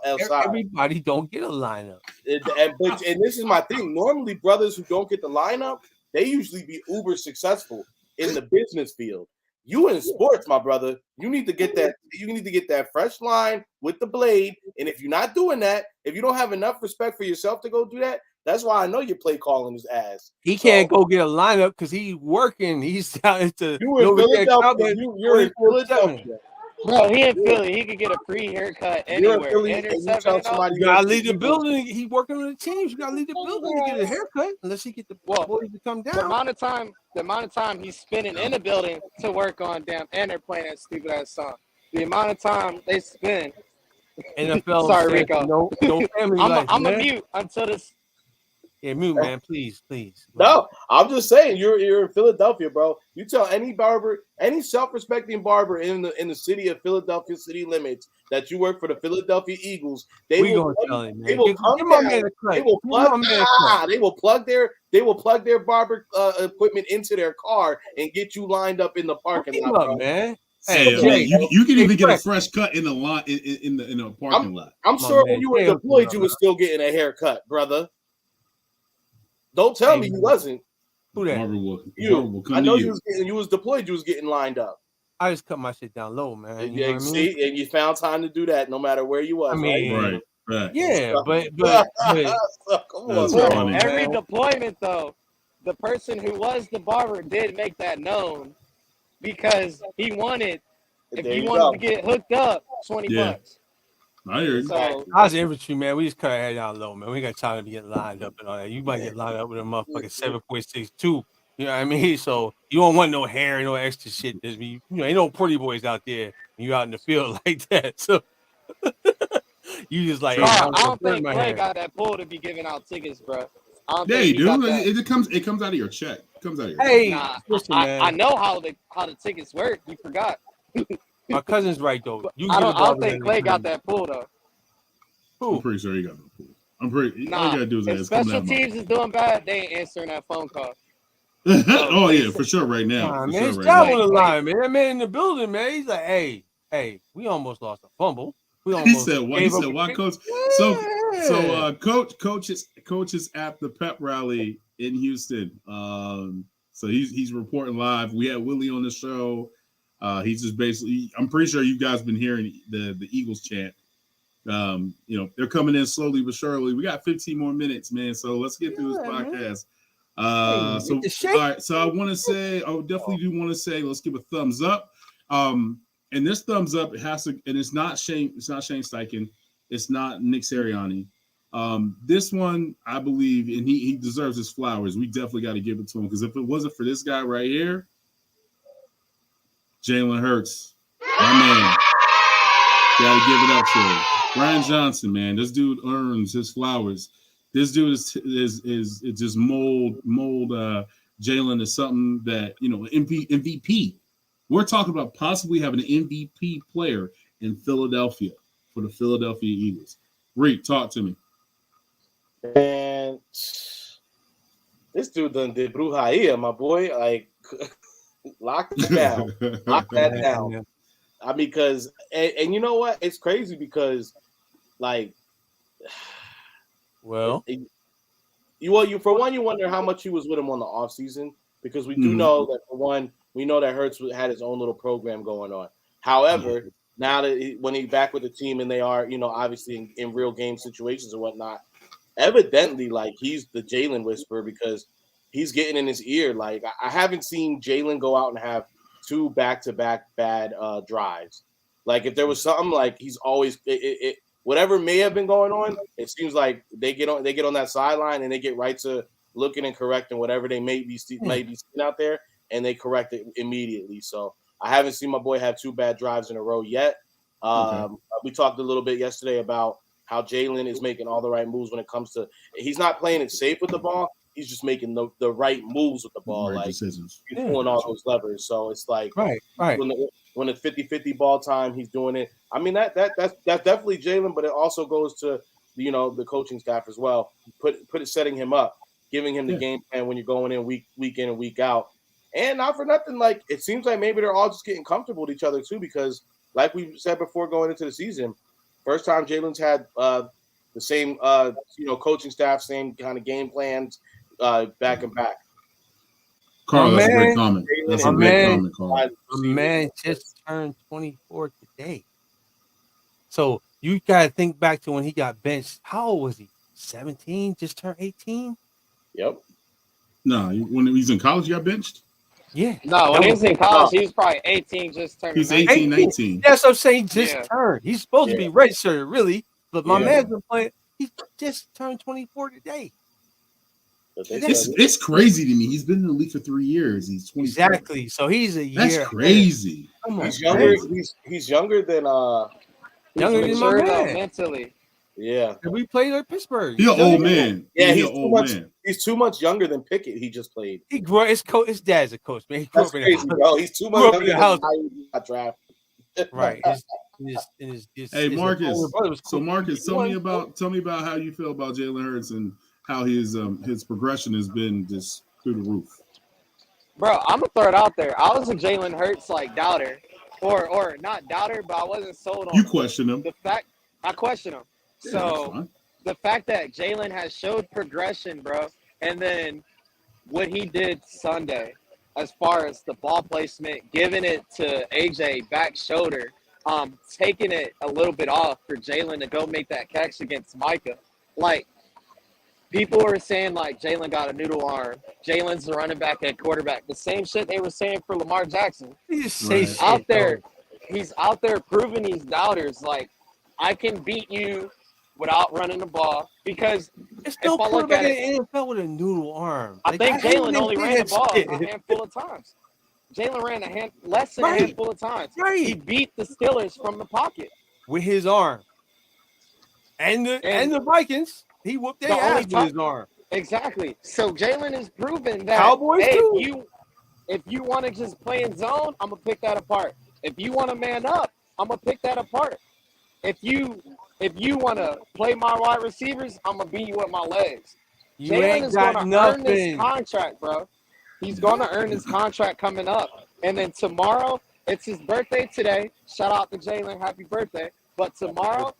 Everybody don't get a lineup. And this is my thing. Normally, brothers who don't get the lineup, they usually be uber successful in the business field. You in sports, my brother, you need to get that. You need to get that fresh line with the blade. And if you're not doing that, if you don't have enough respect for yourself to go do that, that's why I know your play calling is ass. He can't go get a lineup because he's working. He's down to you're in Philadelphia. Bro, he in Philly. He could get a free haircut anywhere. You gotta leave the building. He working on the teams. You gotta leave the building to get a haircut unless he get the boys to come down. The amount of time he's spending in the building to work on and they're playing that stupid ass song. The amount of time they spend. NFL. Sorry, Rico. No family life. I'm a mute until this. Yeah, mute, man. Please. No, I'm just saying you're in Philadelphia, bro. You tell any barber, any self-respecting barber in the city of Philadelphia city limits that you work for the Philadelphia Eagles, they will plug their barber equipment into their car and get you lined up in the parking lot, bro. Man. Hey, you can even get a fresh cut in the line in the parking lot. I'm sure when you were deployed, you were still getting a haircut, brother. Don't tell me you wasn't. Who that? You. I know you was deployed. You was getting lined up. I just cut my shit down low, man. And you found time to do that, no matter where you was. I mean, right. Yeah, but come on, every deployment though, the person who was the barber did make that known because he wanted. If he wanted to get hooked up, $20. I hear you. So, I was infantry, man. We just cut our head down low, man. We got time to get lined up and all that. You might get lined up with a motherfucking 7.62. You know what I mean? So you don't want no hair, no extra shit. Ain't no pretty boys out there. You out in the field like that. So you just like. I don't think Clay got that pull to be giving out tickets, bro. Yeah, you do. It comes out of your check. It comes out of your check. Listen, I know how the tickets work. You forgot. My cousin's right though. I don't think Clay got that pull though. I'm pretty sure he got the pull. All you gotta do is if special teams is doing bad, they ain't answering that phone call. Oh yeah, for sure right now. Man, his job on the line, man. That man in the building, man. He's like, hey, we almost lost a fumble. He said, "What?" He said, "Why, coach?" So, coach is at the pep rally in Houston. So he's reporting live. We had Willie on the show. He's just basically. I'm pretty sure you guys been hearing the Eagles chant. They're coming in slowly but surely. We got 15 more minutes, man. So let's get through this podcast. All right. So I definitely do want to say, let's give a thumbs up. And this thumbs up, it has to, and it's not Shane Steichen, it's not Nick Sirianni. This one, I believe, and he deserves his flowers. We definitely got to give it to him, because if it wasn't for this guy right here, Jalen Hurts, my man, got to give it up to him. Brian Johnson, man, this dude earns his flowers. This dude is just mold Jalen is something that, MVP. We're talking about possibly having an MVP player in Philadelphia for the Philadelphia Eagles. Reek, talk to me. And this dude done did brujeria, my boy. Like, lock it down. Lock that down. I mean, because, and you know what? It's crazy because, like, well, you wonder how much he was with him on the offseason, because we do know that, for one, we know that Hurts had his own little program going on. However, now that when he's back with the team and they are, obviously in real game situations and whatnot, evidently, like, he's the Jalen whisperer, because he's getting in his ear. Like, I haven't seen Jalen go out and have 2 back-to-back bad drives. Like, if there was something, like, he's always whatever may have been going on, it seems like they get on that sideline and they get right to looking and correcting whatever they may be seeing out there, and they correct it immediately. So I haven't seen my boy have 2 bad drives in a row yet. We talked a little bit yesterday about how Jalen is making all the right moves when it comes to – he's not playing it safe with the ball. He's just making the right moves with the ball. Right like, decisions. He's pulling all those levers. So it's like right. When it's 50-50 ball time, he's doing it. I mean, that's definitely Jalen, but it also goes to, the coaching staff as well. Setting him up, giving him the game plan when you're going in week in and week out. And not for nothing, like, it seems like maybe they're all just getting comfortable with each other too, because like we said before going into the season, first time Jalen's had the same coaching staff, same kind of game plans back and back. Carl, that's a great comment. That's a great comment, Carl. A man just turned 24 today. So you got to think back to when he got benched. How old was he? 17? Just turned 18? Yep. No, when he was in college, he got benched? Yeah. No, when he was in college, he was probably 18, just turned. He's 18, 19. That's what I'm saying, turned. He's supposed to be redshirted, really. But my man's been playing. He just turned 24 today. It's crazy to me. He's been in the league for 3 years. He's 24. Exactly. So he's a year. That's crazy. He's younger. He's younger than my man. Mentally. Yeah. And we played at Pittsburgh. He's an old man. Yeah, he's too much younger than Pickett. He just played. He grew. His dad's a coach, man. He grew That's up in crazy, bro. He's too much younger than how he got drafted. Right. Hey, Marcus. So Marcus, tell me about how you feel about Jalen Hurts and how his progression has been just through the roof. Bro, I'm gonna throw it out there. I was a Jalen Hurts doubter, or not doubter, but I wasn't sold on. You question him. I question him. Yeah, so the fact that Jalen has showed progression, bro, and then what he did Sunday, as far as the ball placement, giving it to AJ back shoulder, taking it a little bit off for Jalen to go make that catch against Micah, like. People were saying, like, Jalen got a noodle arm. Jalen's the running back at quarterback. The same shit they were saying for Lamar Jackson. He's out there proving these doubters, like, I can beat you without running the ball. Because it's no quarterback in the NFL with a noodle arm. I think Jalen only ran the ball a handful of times. Jalen ran less than a handful of times. Right. He beat the Steelers from the pocket. With his arm. And the Vikings. He whooped their ass with his arm. Exactly. So Jalen is proving that Cowboys if you want to just play in zone, I'm gonna pick that apart. If you want to man up, I'm gonna pick that apart. If you want to play my wide receivers, I'm gonna beat you with my legs. Jalen is gonna earn this contract, bro. He's gonna earn his contract coming up. And then tomorrow, it's his birthday today. Shout out to Jalen, happy birthday. But tomorrow,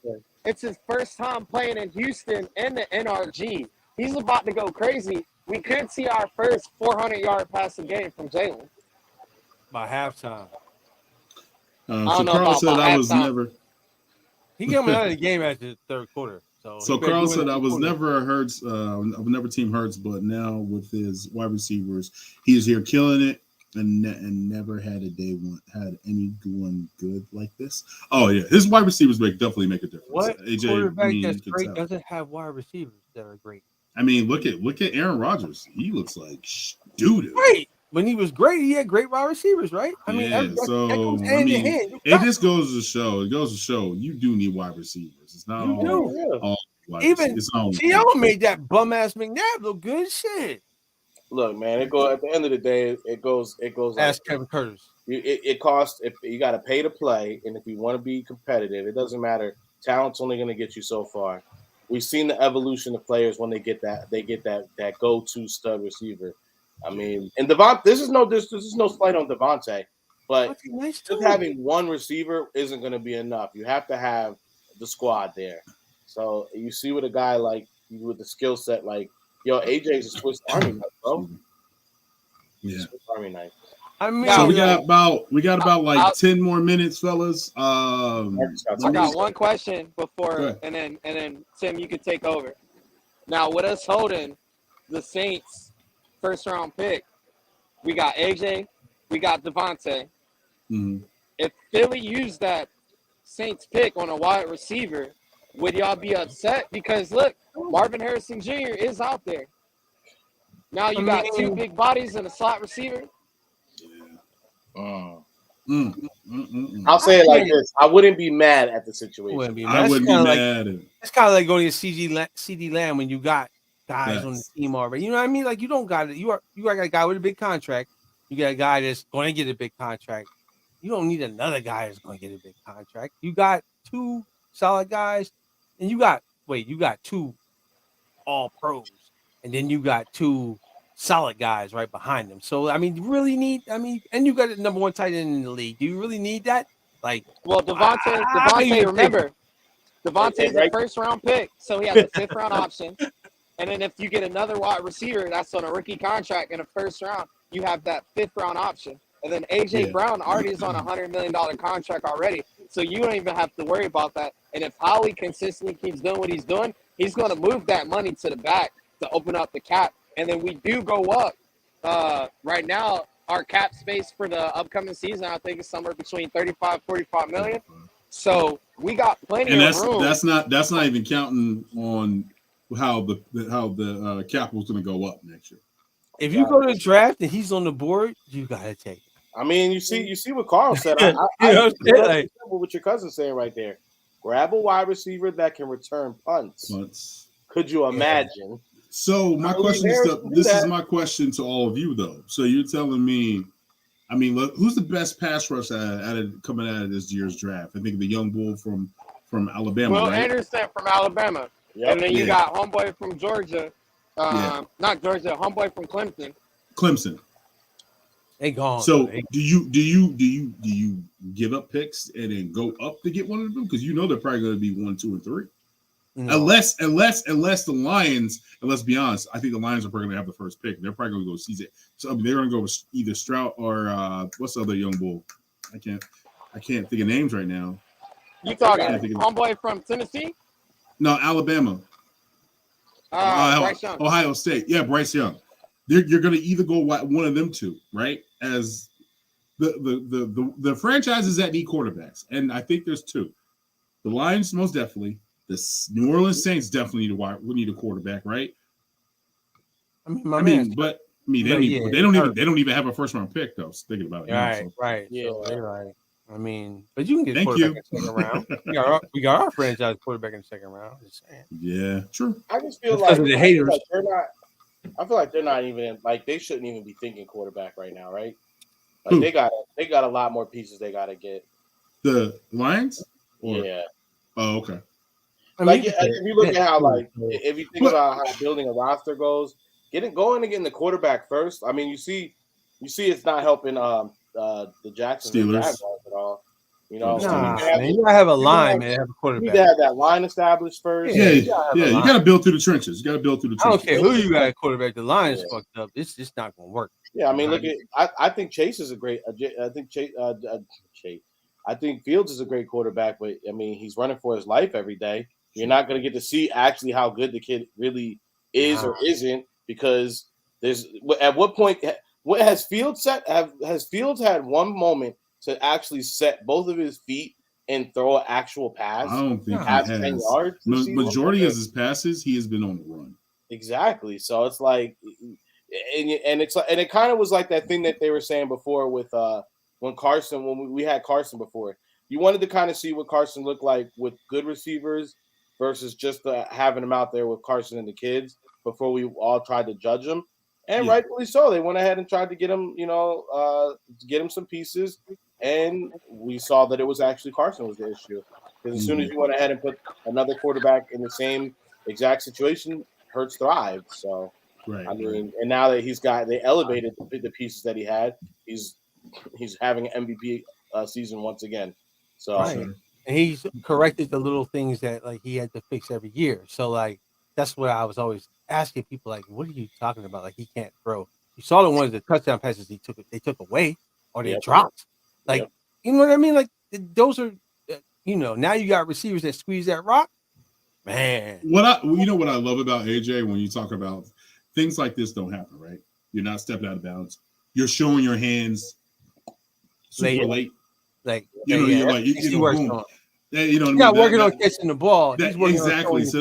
it's his first time playing in Houston and the NRG. He's about to go crazy. We could see our first 400-yard passing game from Jalen. By halftime. So Carl said I was never. He came out of the game after the third quarter. So Carl said I was never a Hurts. I was never team Hurts, but now with his wide receivers, he is here killing it, and never had anyone good like this. Oh yeah, his wide receivers definitely make a difference. What AJ, quarterback that's great doesn't have wide receivers that are great? I mean, look at Aaron Rodgers. He looks like doo-doo. Right. When he was great, he had great wide receivers, right? I mean, that goes hand in hand. It just goes to show. It goes to show you do need wide receivers. It's not all even Thiago made that bum ass McNabb look good shit. Look, man, it goes at the end of the day. It goes. Ask Kevin Curtis. It costs. If you got to pay to play, and if you want to be competitive, it doesn't matter. Talent's only going to get you so far. We've seen the evolution of players when they get that go-to stud receiver. I mean, and Devontae, this is no slight on Devontae, but just having one receiver isn't going to be enough. You have to have the squad there. So you see with a guy like with the skill set, like AJ's a Swiss Army knife, bro. Yeah, Swiss Army knife. I mean, so we got about like 10 more minutes, fellas. I got one question before, and then Tim, you could take over. Now, with us holding the Saints first round pick, we got AJ, we got Devontae. Mm-hmm. If Philly used that Saints pick on a wide receiver, would y'all be upset? Because look, Marvin Harrison Jr. is out there. Now you got two big bodies and a slot receiver. I'll say it like this: I wouldn't be mad at the situation. I wouldn't be mad. It's kind of like going to CD Lamb when you got guys on the team already. You know what I mean? Like you don't got it. You got a guy with a big contract. You got a guy that's going to get a big contract. You don't need another guy that's going to get a big contract. You got two solid guys, and you got two all pros, and then you got two solid guys right behind them. So I mean, you really need. I mean, and you got the number one tight end in the league. Do you really need that? Like, well, Devontae, remember, Devontae's a first round pick, so he has a 5th round option. And then if you get another wide receiver that's on a rookie contract in the first round, you have that 5th round option. And then A.J. Brown already is on a $100 million contract already. So you don't even have to worry about that. And if Howie consistently keeps doing what he's doing, he's going to move that money to the back to open up the cap. And then we do go up. Right now, our cap space for the upcoming season, I think, is somewhere between 35, 45 million. So we got plenty of room. That's not even counting on how the cap was going to go up next year. If you go to the draft and he's on the board, you got to take it. I mean, you see what Carl said. I what your cousin's saying right there. Grab a wide receiver that can return punts. Could you imagine? So my question is my question to all of you though. So you're telling me, I mean, look, who's the best pass rush coming out of this year's draft? I think the young bull from Alabama. Will right? Anderson from Alabama, and then you got homeboy from Georgia. Not Georgia, homeboy from Clemson. Clemson. They gone. So do you give up picks and then go up to get one of them? Because you know they're probably going to be 1, 2, and 3. No. Unless the Lions, and let's be honest, I think the Lions are probably going to have the first pick. They're probably going to go CJ. So I mean, they're going to go with either Stroud or what's the other young bull? I can't think of names right now. You talking homeboy from Tennessee? No, Alabama. Bryce Young. Ohio State. Yeah, Bryce Young. You're going to either go one of them two, right? As the franchises that need quarterbacks, and I think there's two. The Lions most definitely. The New Orleans Saints definitely need a quarterback, right? They don't even have a first round pick though. Thinking about it, right. Yeah, you're right. I mean, but you can get quarterback in the second round. We got our franchise quarterback in the second round. Just saying. Yeah, true. I just feel like the haters. I feel like they're not even they shouldn't even be thinking quarterback right now, right? Like they got a lot more pieces they got to get. The Lions? Yeah. Oh, okay. Like if you look at how if you think about how building a roster goes, going and getting the quarterback first. I mean, you see, it's not helping the Jacksonville Jaguars at all. You know, man, you gotta have a line, man. Have a quarterback. You need to have that line established first. Yeah, you got to build through the trenches. You got to build through the trenches. I don't care who you got at quarterback. The line is fucked up. It's just not gonna work. Yeah, I mean, look at. I think Chase is a great. I think Chase. I think Fields is a great quarterback, but I mean, he's running for his life every day. You're not going to get to see actually how good the kid really is or isn't, because there's at what point what has Fields has Fields had one moment to actually set both of his feet and throw an actual pass? I don't think he has. 10 yards. Majority of his passes, he has been on the run. Exactly. So it's like, and it kind of was like that thing that they were saying before with when we had Carson before. You wanted to kind of see what Carson looked like with good receivers versus just having him out there with Carson and the kids before we all tried to judge him. And rightfully so. They went ahead and tried to get him, get him some pieces. And we saw that it was actually Carson was the issue. Because as soon as you went ahead and put another quarterback in the same exact situation, Hurts thrived. So, I mean, and now that they elevated the pieces that he had, he's having an MVP season once again. So, and he's corrected the little things that like he had to fix every year. So like that's what I was always asking people, like, what are you talking about? Like he can't throw. You saw the ones, the touchdown passes they took away or they dropped. Like you know what I mean? Like those are now you got receivers that squeeze that rock. Man, what I love about AJ when you talk about things like this don't happen, right? You're not stepping out of bounds. You're showing your hands super late. Like you're like boom. He's not working on catching the ball. Exactly. So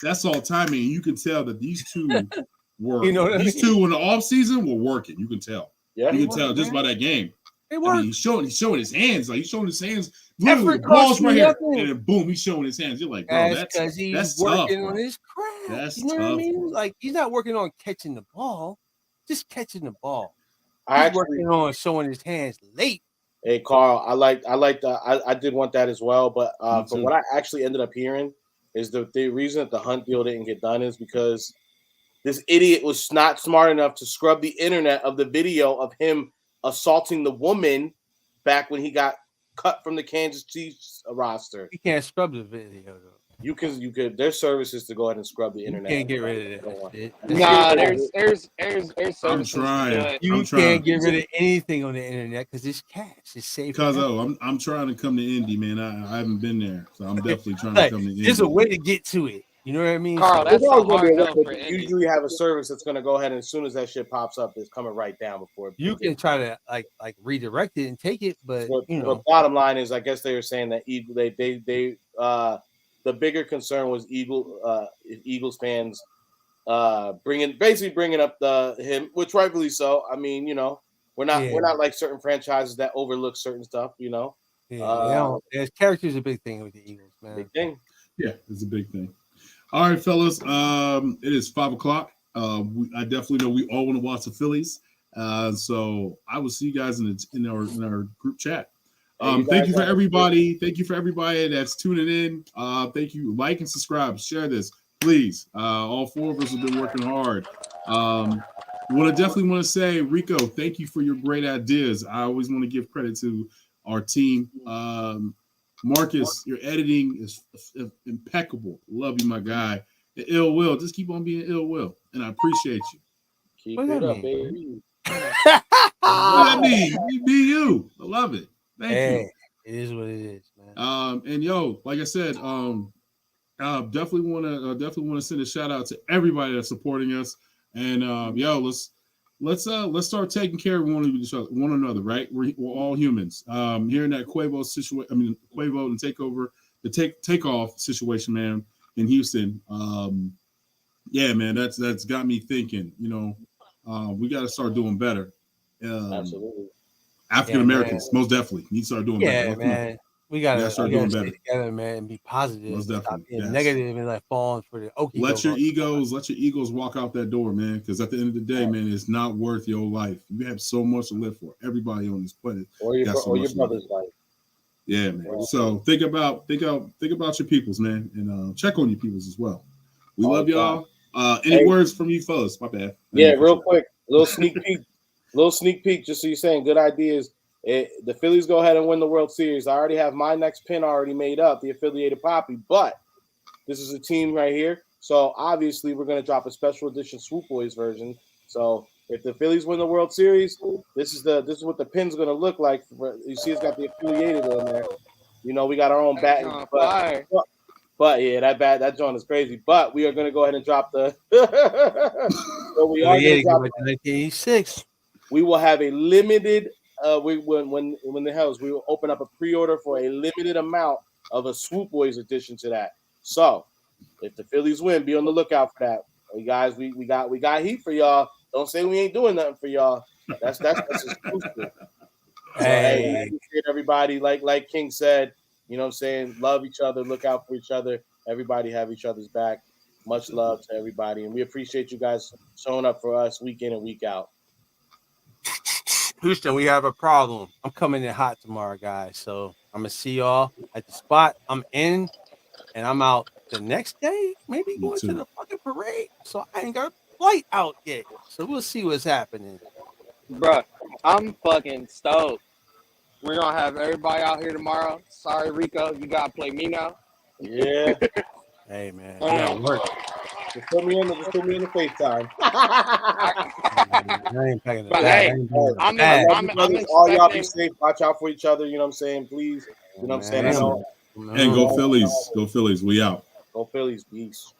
that's all timing. You can tell that these two were these two in the off season were working. You can tell. Yeah, you can tell just by that game. I mean, he's showing his hands. Like he's showing his hands. Literally, the ball's right here, and then boom, he's showing his hands. You're like, bro, that's because he's working on his craft. That's tough. What I mean? Like he's not working on catching the ball, just catching the ball. He's working on showing his hands late. Hey Carl, I like that. I did want that as well, but from what I actually ended up hearing is the reason that the Hunt deal didn't get done is because this idiot was not smart enough to scrub the internet of the video of him assaulting the woman back when he got cut from the Kansas Chiefs roster. You can't scrub the video though. You could. There's services to go ahead and scrub the internet. You can't get rid of it. Nah, there's services. I'm trying. You can't get rid of anything on the internet because it's cash. It's safe. Because I'm trying to come to Indy, man. I haven't been there, so I'm definitely trying to come to Indy. There's a way to get to it. You know what I mean? Carl, that's so hard for usually you have a service that's going to go ahead and as soon as that shit pops up, it's coming right down before you can try to like redirect it and take it, but the bottom line is, I guess they were saying that the bigger concern was Eagles fans bringing up him, which rightfully so. I mean, we're not like certain franchises that overlook certain stuff. His character is a big thing with the Eagles, man. Big thing. Yeah, it's a big thing. All right, fellas. It is 5:00. I definitely know we all want to watch the Phillies. So I will see you guys in our group chat. Thank you for everybody. Thank you for everybody that's tuning in. Thank you. Like and subscribe. Share this, please. All four of us have been working hard. What I definitely want to say, Rico, thank you for your great ideas. I always want to give credit to our team. Marcus, your editing is impeccable. Love you, my guy. The Ill Will, just keep on being Ill Will, and I appreciate you. Keep it up, baby. What that mean? Be you. I love it. Thank you. It is what it is, man. And like I said, definitely want to send a shout out to everybody that's supporting us. And let's start taking care of one another, right? We're all humans. Here in that Quavo situation, Quavo and the takeoff situation, man, in Houston. Yeah, man, that's got me thinking. We got to start doing better. Absolutely. African Americans, most definitely, need to start doing better. Yeah, man. We gotta start doing better together, man, and be positive. Most definitely. Negative and like falling for the okey. Let your egos walk out that door, man. Because at the end of the day, man, it's not worth your life. You have so much to live for. Everybody on this planet, or your brother's life. Yeah, man. So think about your peoples, man, and check on your peoples as well. We love y'all. Any words from you fellas? My bad. Yeah, real quick, little sneak peek, just so you're saying good ideas. the Phillies go ahead and win the World Series, I already have my next pin already made up, the affiliated Poppy, but this is a team right here. So obviously we're going to drop a special edition Swoop Boys version. So if the Phillies win the World Series, this is what the pin's going to look like. You see it's got the affiliated on there. You know, we got our own bat. But yeah, that joint is crazy. But we are going to go ahead and drop the so we are going to drop 1986. We will have a limited when the hells we will open up a pre-order for a limited amount of a Swoop Boys edition to that. So if the Phillies win, be on the lookout for that. Hey guys, we got heat for y'all. Don't say we ain't doing nothing for y'all. That's exclusive. So, hey, I appreciate everybody. Like King said, you know what I'm saying? Love each other, look out for each other. Everybody have each other's back. Much love to everybody. And we appreciate you guys showing up for us week in and week out. Houston, we have a problem. I'm coming in hot tomorrow, guys. So I'm gonna see y'all at the spot. I'm in and I'm out the next day, maybe going to the fucking parade. So I ain't got a flight out yet. So we'll see what's happening. Bruh, I'm fucking stoked. We're gonna have everybody out here tomorrow. Sorry, Rico, you gotta play me now. Yeah. Hey man, work. Just put me in the FaceTime. I ain't packing the bag. All y'all be safe. Watch out for each other. You know what I'm saying? Please. You know what I'm saying? Hey, go Phillies. Go Phillies. We out. Go Phillies. Peace.